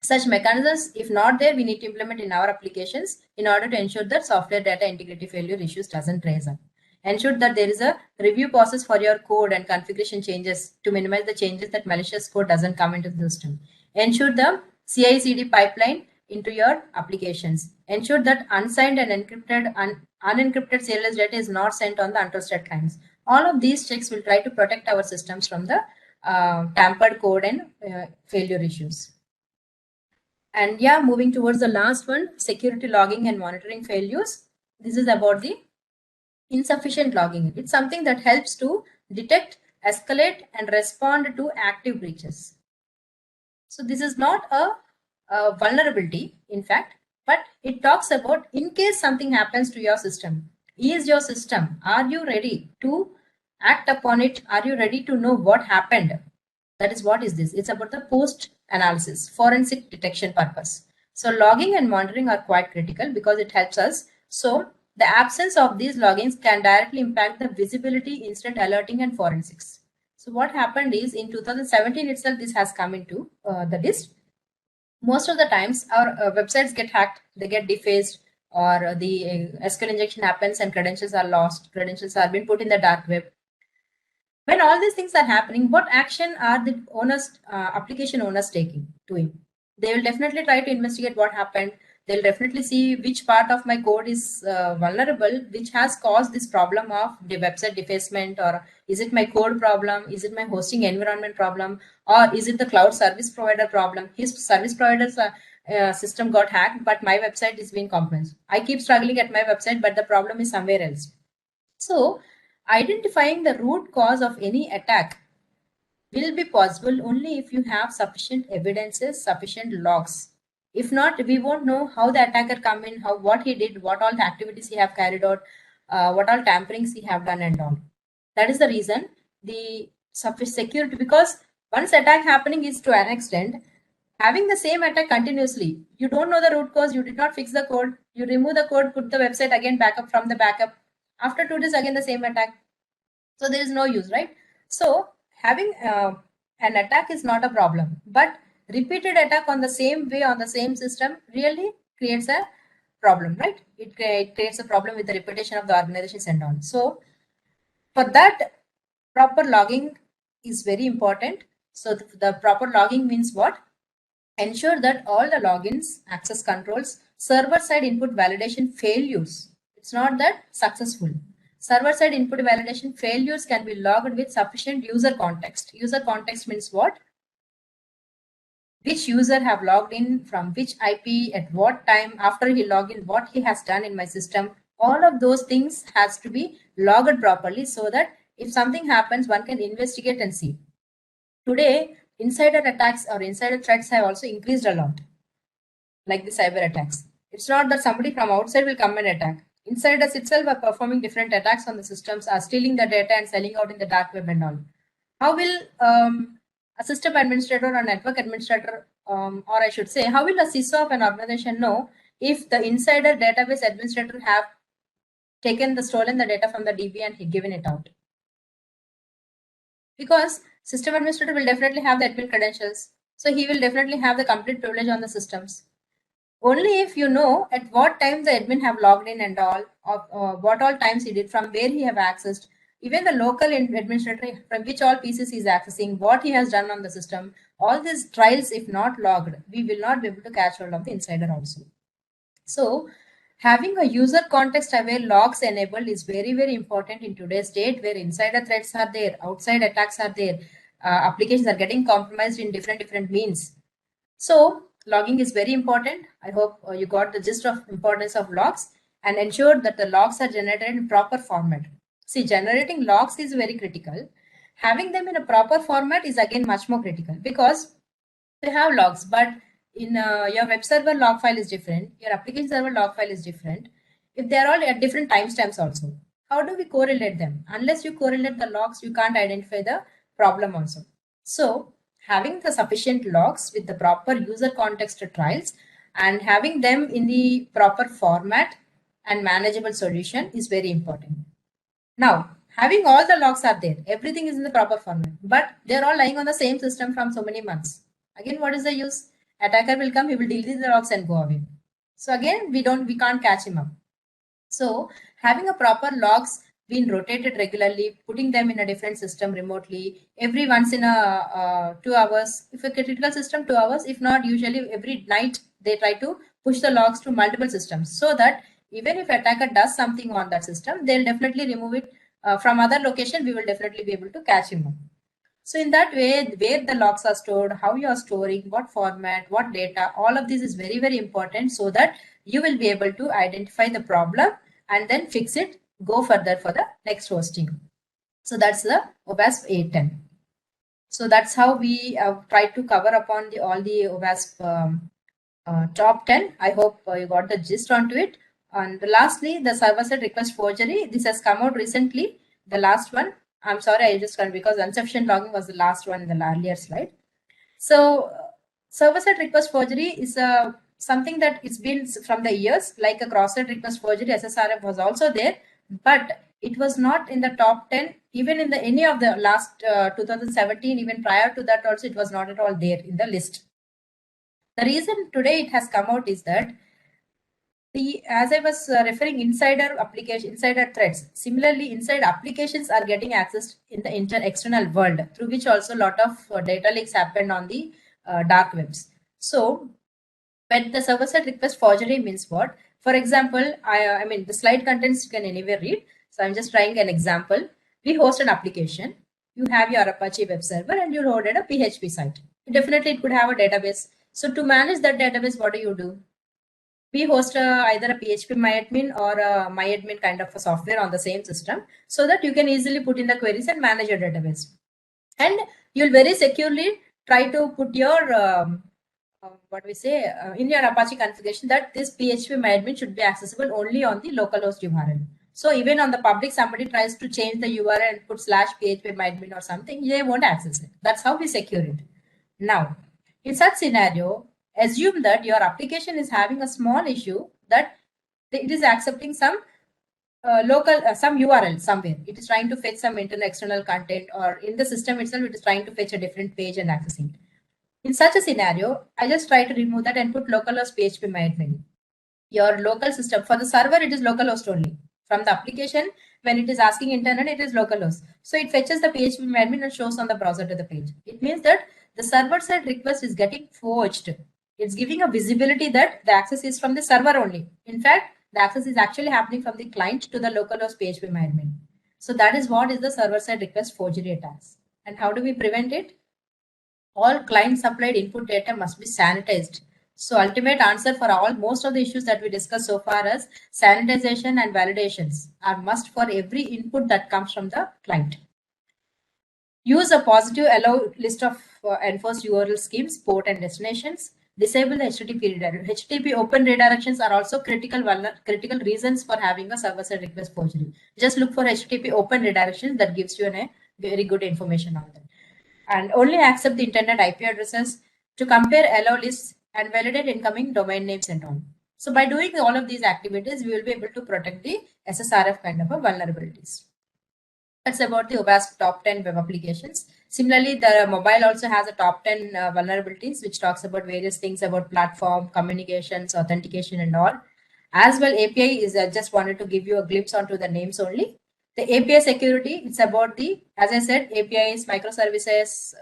such mechanisms, if not there, we need to implement in our applications in order to ensure that software data integrity failure issues doesn't rise up. Ensure that there is a review process for your code and configuration changes to minimize the changes that malicious code doesn't come into the system. Ensure the CI/CD pipeline into your applications. Ensure that unsigned and unencrypted serialized data is not sent on the untrusted clients. All of these checks will try to protect our systems from the tampered code and failure issues. And yeah, moving towards the last one, security logging and monitoring failures. This is about the insufficient logging. It's something that helps to detect, escalate, and respond to active breaches. So this is not a vulnerability, in fact, but it talks about in case something happens to your system. Is your system, are you ready to act upon it? Are you ready to know what happened? That is what is this? It's about the post analysis, forensic detection purpose. So logging and monitoring are quite critical because it helps us. So the absence of these loggings can directly impact the visibility, incident alerting, and forensics. So what happened is in 2017 itself, this has come into the list. Most of the times our websites get hacked, they get defaced, or the SQL injection happens and credentials are lost, credentials are being put in the dark web. When all these things are happening, what action are the owners, application owners taking to it? They will definitely try to investigate what happened. They'll definitely see which part of my code is vulnerable, which has caused this problem of the website defacement, or is it my code problem? Is it my hosting environment problem? Or is it the cloud service provider problem? His service provider's system got hacked, but my website is being compromised. I keep struggling at my website, but the problem is somewhere else. So identifying the root cause of any attack will be possible only if you have sufficient evidences, sufficient logs. If not, we won't know how the attacker come in, what he did, what all the activities he have carried out, what all tamperings he have done and all. That is the reason the sufficient security, because once attack happening is to an extent, having the same attack continuously, you don't know the root cause, you did not fix the code, you remove the code, put the website again backup from the backup. After 2 days, again the same attack. So there is no use, right? So having an attack is not a problem, but repeated attack on the same way on the same system really creates a problem, right? It creates a problem with the reputation of the organizations and on. So for that, proper logging is very important. So the proper logging means what? Ensure that all the logins, access controls, server-side input validation failures. It's not that successful. Server-side input validation failures can be logged with sufficient user context. User context means what? Which user have logged in from which IP at what time, after he logged in, what he has done in my system. All of those things has to be logged properly so that if something happens, one can investigate and see. Today, insider attacks or insider threats have also increased a lot, like the cyber attacks. It's not that somebody from outside will come and attack. Insiders itself are performing different attacks on the systems, are stealing the data and selling out in the dark web and all. How will a system administrator or network administrator, or I should say, how will a CISO of an organization know if the insider database administrator have taken the stolen the data from the DB and given it out? Because system administrator will definitely have the admin credentials, so he will definitely have the complete privilege on the systems. Only if you know at what time the admin have logged in and all, or what all times he did, from where he have accessed, even the local administrator from which all PCs he is accessing, what he has done on the system, all these trials, if not logged, we will not be able to catch hold of the insider also. So having a user context aware logs enabled is very, very important in today's date, where insider threats are there, outside attacks are there, applications are getting compromised in different means. So logging is very important. I hope you got the gist of importance of logs, and ensure that the logs are generated in proper format. See, generating logs is very critical. Having them in a proper format is again much more critical, because we have logs, but in your web server log file is different, your application server log file is different. If they are all at different timestamps also, how do we correlate them? Unless you correlate the logs, you can't identify the problem also. So having the sufficient logs with the proper user context trials and having them in the proper format and manageable solution is very important. Now, having all the logs are there, everything is in the proper format, but they're all lying on the same system from so many months. Again, what is the use? Attacker will come, he will delete the logs and go away. So again, we can't catch him up. So having a proper logs being rotated regularly, putting them in a different system remotely, every once in a 2 hours, if a critical system 2 hours, if not, usually every night they try to push the logs to multiple systems, so that even if attacker does something on that system, they'll definitely remove it from other location. We will definitely be able to catch him up. So in that way, where the logs are stored, how you are storing, what format, what data, all of this is very, very important, so that you will be able to identify the problem and then fix it, go further for the next hosting. So that's the OWASP 810. So that's how we try to cover upon all the OWASP top 10. I hope you got the gist onto it. And lastly, the server-side request forgery. This has come out recently, the last one. I'm sorry, I just can't, because insufficient logging was the last one in the earlier slide. So server-side request forgery is something that it's been from the years, like a cross-site request forgery. SSRF was also there, but it was not in the top 10, even in any of the last 2017, even prior to that also, it was not at all there in the list. The reason today it has come out is that as I was referring, insider threats. Similarly, inside applications are getting accessed in the external world, through which also a lot of data leaks happened on the dark webs. So when the server-side request forgery means what? For example, I mean, the slide contents you can anywhere read. So I'm just trying an example. We host an application. You have your Apache web server and you loaded a PHP site. Definitely it could have a database. So to manage that database, what do? We host either a PHP MyAdmin or a MyAdmin kind of a software on the same system, so that you can easily put in the queries and manage your database. And you'll very securely try to put your in your Apache configuration that this PHP MyAdmin should be accessible only on the localhost URL. So even on the public, somebody tries to change the URL and put /PHP MyAdmin or something, they won't access it. That's how we secure it. Now, in such scenario, assume that your application is having a small issue, that it is accepting some some URL somewhere. It is trying to fetch some external content, or in the system itself, it is trying to fetch a different page and accessing it. In such a scenario, I just try to remove that and put localhost PHP MyAdmin. Your local system, for the server, it is localhost only. From the application, when it is asking internet, it is localhost. So it fetches the PHP MyAdmin and shows on the browser to the page. It means that the server-side request is getting forged. It's giving a visibility that the access is from the server only. In fact, the access is actually happening from the client to the localhost PHP MyAdmin. So that is what is the server-side request forgery attacks. And how do we prevent it? All client-supplied input data must be sanitized. So ultimate answer for most of the issues that we discussed so far is sanitization and validations are must for every input that comes from the client. Use a positive allow list of enforced URL schemes, port and destinations. Disable the HTTP redirection. HTTP open redirections are also critical reasons for having a server-side request forgery. Just look for HTTP open redirections. That gives you a very good information on that. And only accept the intended IP addresses to compare allow lists and validate incoming domain names and all. So by doing all of these activities, we will be able to protect the SSRF kind of vulnerabilities. That's about the OWASP top 10 web applications. Similarly, the mobile also has a top 10 vulnerabilities, which talks about various things about platform, communications, authentication, and all. As well, API is, I just wanted to give you a glimpse onto the names only. The API security, it's about the, as I said, APIs, microservices,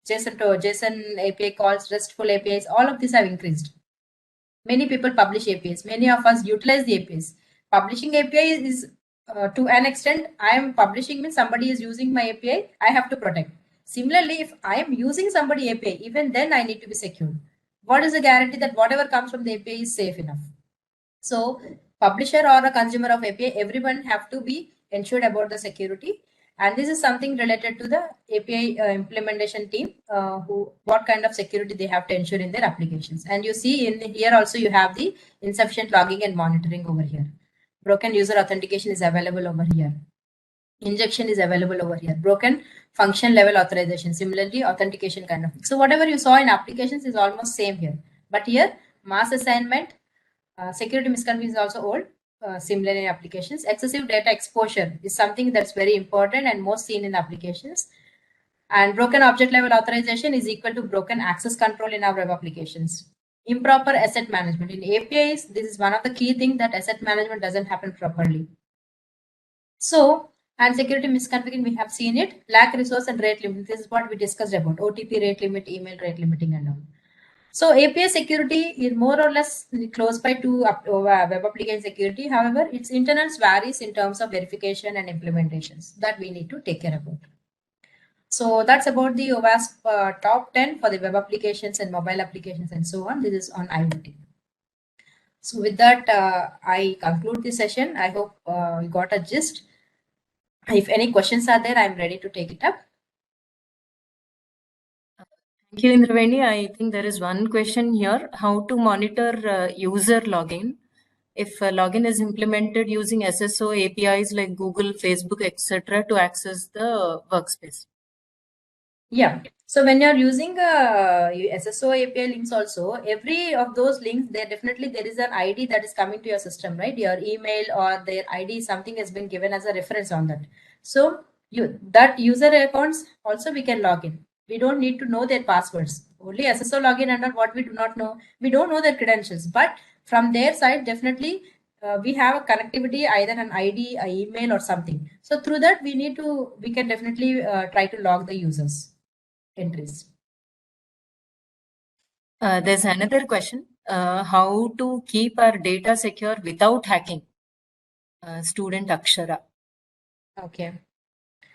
JSON to JSON API calls, RESTful APIs, all of these have increased. Many people publish APIs. Many of us utilize the APIs. Publishing API is to an extent, I am publishing means somebody is using my API, I have to protect. Similarly, if I am using somebody API, even then I need to be secure. What is the guarantee that whatever comes from the API is safe enough? So publisher or a consumer of API, everyone have to be ensured about the security. And this is something related to the API implementation team, what kind of security they have to ensure in their applications. And you see in here also you have the insufficient logging and monitoring over here. Broken user authentication is available over here. Injection is available over here. Broken function level authorization. Similarly, authentication kind of thing. So whatever you saw in applications is almost same here. But here, mass assignment, security misconfiguration is also old. Similar in applications. Excessive data exposure is something that's very important and most seen in applications. And broken object level authorization is equal to broken access control in our web applications. Improper asset management. In APIs, this is one of the key things that asset management doesn't happen properly. So, and security misconfiguration, we have seen it. Lack resource and rate limit. This is what we discussed about. OTP rate limit, email rate limiting and all. So API security is more or less close by to web application security. However, its internals varies in terms of verification and implementations that we need to take care about. So that's about the OWASP top 10 for the web applications and mobile applications and so on. This is on IoT. So with that, I conclude the session. I hope you got a gist. If any questions are there, I'm ready to take it up. Thank you, Indraveni. I think there is one question here. How to monitor user login? If login is implemented using SSO APIs like Google, Facebook, etc. to access the workspace. Yeah. So when you're using SSO API links also, every of those links, there is an ID that is coming to your system, right? Your email or their ID, something has been given as a reference on that. So that user accounts also we can log in. We don't need to know their passwords. Only SSO login and what we do not know. We don't know their credentials, but from their side, definitely we have a connectivity, either an ID, an email or something. So through that, we can definitely try to log the users entries. There's another question. How to keep our data secure without hacking? Student Akshara. Okay.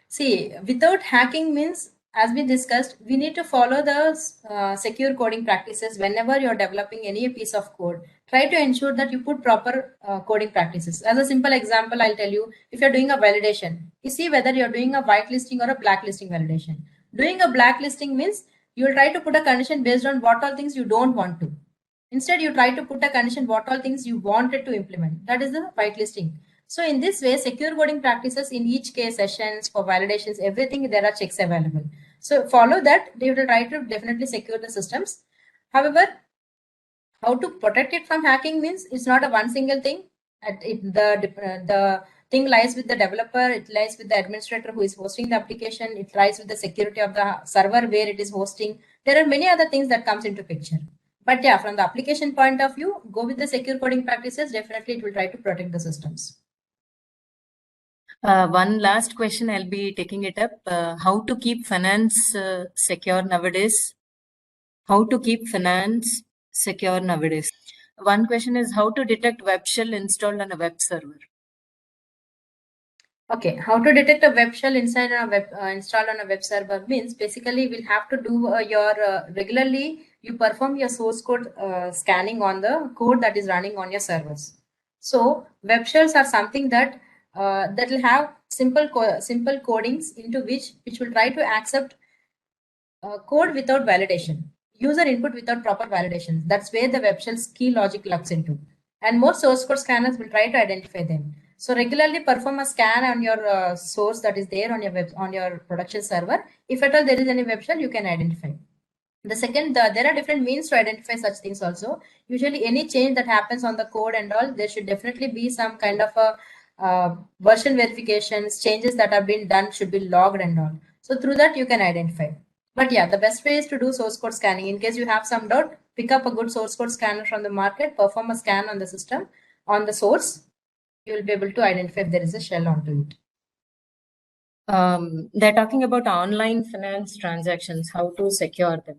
See, without hacking means, as we discussed, we need to follow the secure coding practices whenever you're developing any piece of code. Try to ensure that you put proper coding practices. As a simple example, I'll tell you, if you're doing a validation, you see whether you're doing a whitelisting or a blacklisting validation. Doing a blacklisting means you'll try to put a condition based on what all things you don't want to. Instead, you try to put a condition what all things you wanted to implement. That is the whitelisting. So in this way, secure coding practices in each case, sessions for validations, everything, there are checks available. So follow that. They will try to definitely secure the systems. However, how to protect it from hacking means it's not a one single thing. The thing lies with the developer. It lies with the administrator who is hosting the application. It lies with the security of the server where it is hosting. There are many other things that comes into picture. But yeah, from the application point of view, go with the secure coding practices. Definitely, it will try to protect the systems. One last question, I'll be taking it up. How to keep finance secure nowadays? How to keep finance secure nowadays? One question is how to detect web shell installed on a web server. Okay, how to detect a web shell inside a web installed on a web server means basically we'll have to do regularly you perform your source code scanning on the code that is running on your servers. So web shells are something that that will have simple codings into which will try to accept code without validation. user input without proper validations. That's where the web shell's key logic lugs into. And most source code scanners will try to identify them. So regularly perform a scan on your source that is there on your production server. If at all there is any web shell, you can identify. The second, there are different means to identify such things also. Usually any change that happens on the code and all, there should definitely be some kind of a version verifications, changes that have been done should be logged and all. So through that you can identify. But yeah, the best way is to do source code scanning. In case you have some doubt, pick up a good source code scanner from the market, perform a scan on the system, on the source. You will be able to identify if there is a shell onto it. They're talking about online finance transactions, how to secure them.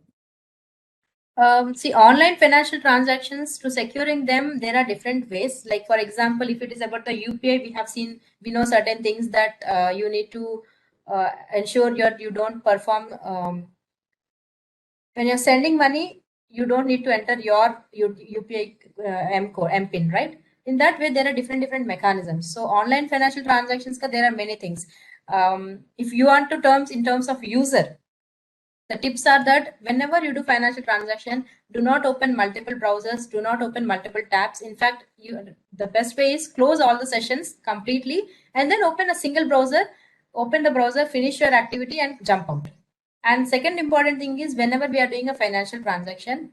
See, online financial transactions, to securing them, there are different ways. Like for example, if it is about the UPI, we know certain things that you need to ensure you don't perform. When you're sending money, you don't need to enter your UPI MPIN, right? In that way, there are different mechanisms. So online financial transactions, there are many things. If you want to in terms of user, the tips are that whenever you do financial transaction, do not open multiple browsers, do not open multiple tabs. In fact, the best way is close all the sessions completely and then open a single browser, open the browser, finish your activity and jump out. And second important thing is whenever we are doing a financial transaction,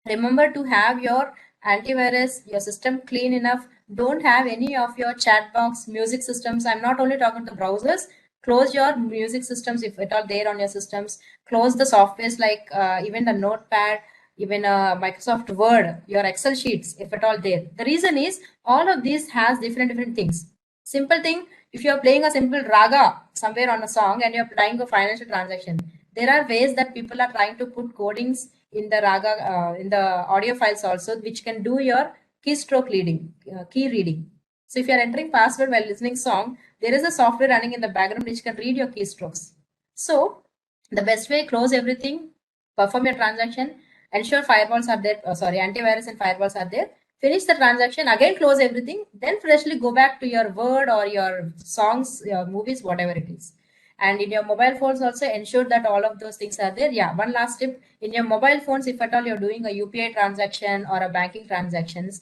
remember to have your antivirus, your system clean enough. Don't have any of your chat box, music systems. I'm not only talking to browsers. Close your music systems if at all there on your systems. Close the softwares like even the Notepad, even Microsoft Word, your Excel sheets, if at all there. The reason is all of these has different things. Simple thing, if you're playing a simple raga somewhere on a song and you're applying a financial transaction, there are ways that people are trying to put codings in the raga, in the audio files also, which can do your keystroke reading, key reading. So if you're entering password while listening song, there is a software running in the background which can read your keystrokes. So the best way, close everything, perform your transaction, ensure firewalls are there, antivirus and firewalls are there, finish the transaction, again close everything, then freshly go back to your Word or your songs, your movies, whatever it is. And in your mobile phones also ensure that all of those things are there. Yeah, one last tip, in your mobile phones, if at all you're doing a UPI transaction or a banking transactions,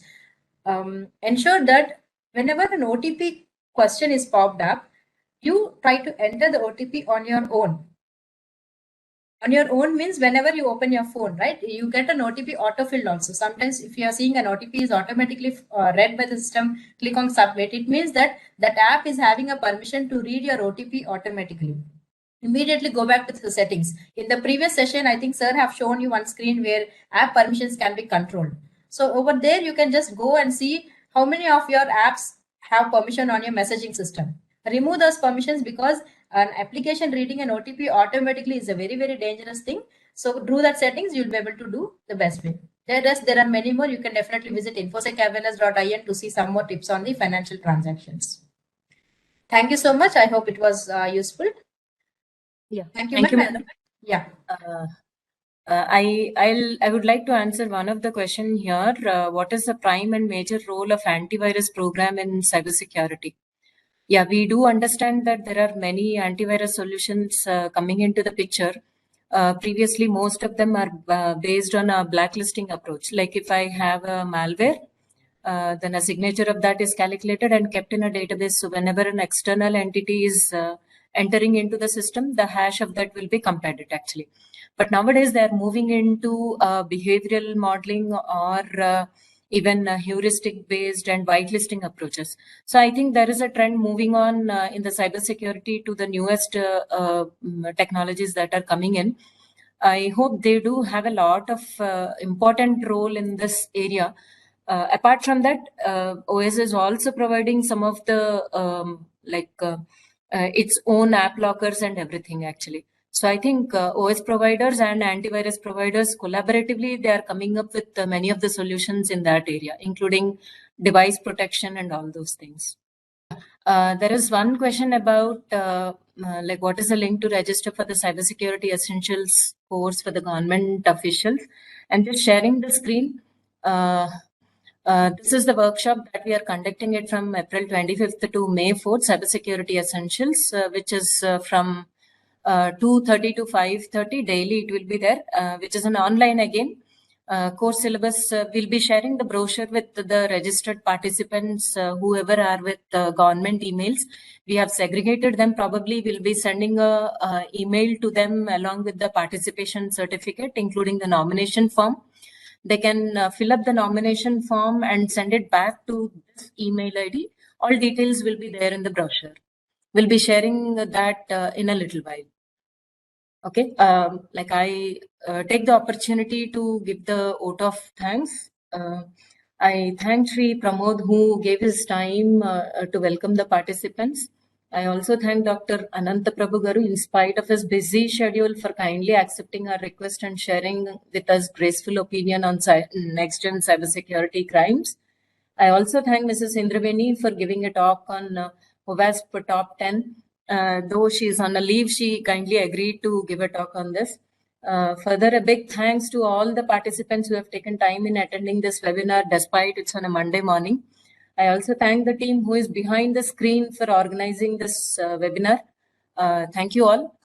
ensure that whenever an OTP question is popped up, you try to enter the OTP on your own. On your own means whenever you open your phone, right, you get an OTP autofilled also. Sometimes if you are seeing an OTP is automatically read by the system, click on submit. It means that that app is having a permission to read your OTP automatically. Immediately go back to the settings. In the previous session, I think sir have shown you one screen where app permissions can be controlled. So over there, you can just go and see how many of your apps have permission on your messaging system. Remove those permissions because an application reading an OTP automatically is a very dangerous thing. So do that settings, you'll be able to do the best way. There are many more. You can definitely visit infosecawareness.in to see some more tips on the financial transactions. Thank you so much. I hope it was useful. Yeah. Thank you, madam. Yeah. I would like to answer one of the question here. What is the prime and major role of antivirus program in cybersecurity? Yeah, we do understand that there are many antivirus solutions coming into the picture. Previously, most of them are based on a blacklisting approach. Like if I have a malware, then a signature of that is calculated and kept in a database. So whenever an external entity is entering into the system, the hash of that will be compounded actually. But nowadays they are moving into behavioral modeling or even heuristic based and whitelisting approaches. So I think there is a trend moving on in the cybersecurity to the newest technologies that are coming in. I hope they do have a lot of important role in this area. Apart from that, OS is also providing some of the its own app lockers and everything actually. So I think OS providers and antivirus providers collaboratively, they are coming up with many of the solutions in that area, including device protection and all those things. There is one question about what is the link to register for the cybersecurity essentials course for the government officials. I'm just sharing the screen. This is the workshop that we are conducting it from April 25th to May 4th, Cybersecurity Essentials, which is from 2:30 to 5:30 daily it will be there, which is an online again. Course syllabus, we'll be sharing the brochure with the registered participants, whoever are with government emails. We have segregated them. Probably we'll be sending a email to them along with the participation certificate, including the nomination form. They can fill up the nomination form and send it back to this email ID. All details will be there in the brochure. We'll be sharing that in a little while. Okay, like I take the opportunity to give the vote of thanks. I thank Sri Pramod who gave his time to welcome the participants. I also thank Dr. Ananta Prabhu Garu in spite of his busy schedule for kindly accepting our request and sharing with us graceful opinion on next-gen cybersecurity crimes. I also thank Mrs. Indraveni for giving a talk on OWASP Top 10. Though she is on a leave, she kindly agreed to give a talk on this. Further, a big thanks to all the participants who have taken time in attending this webinar despite it's on a Monday morning. I also thank the team who is behind the screen for organizing this webinar. Thank you all.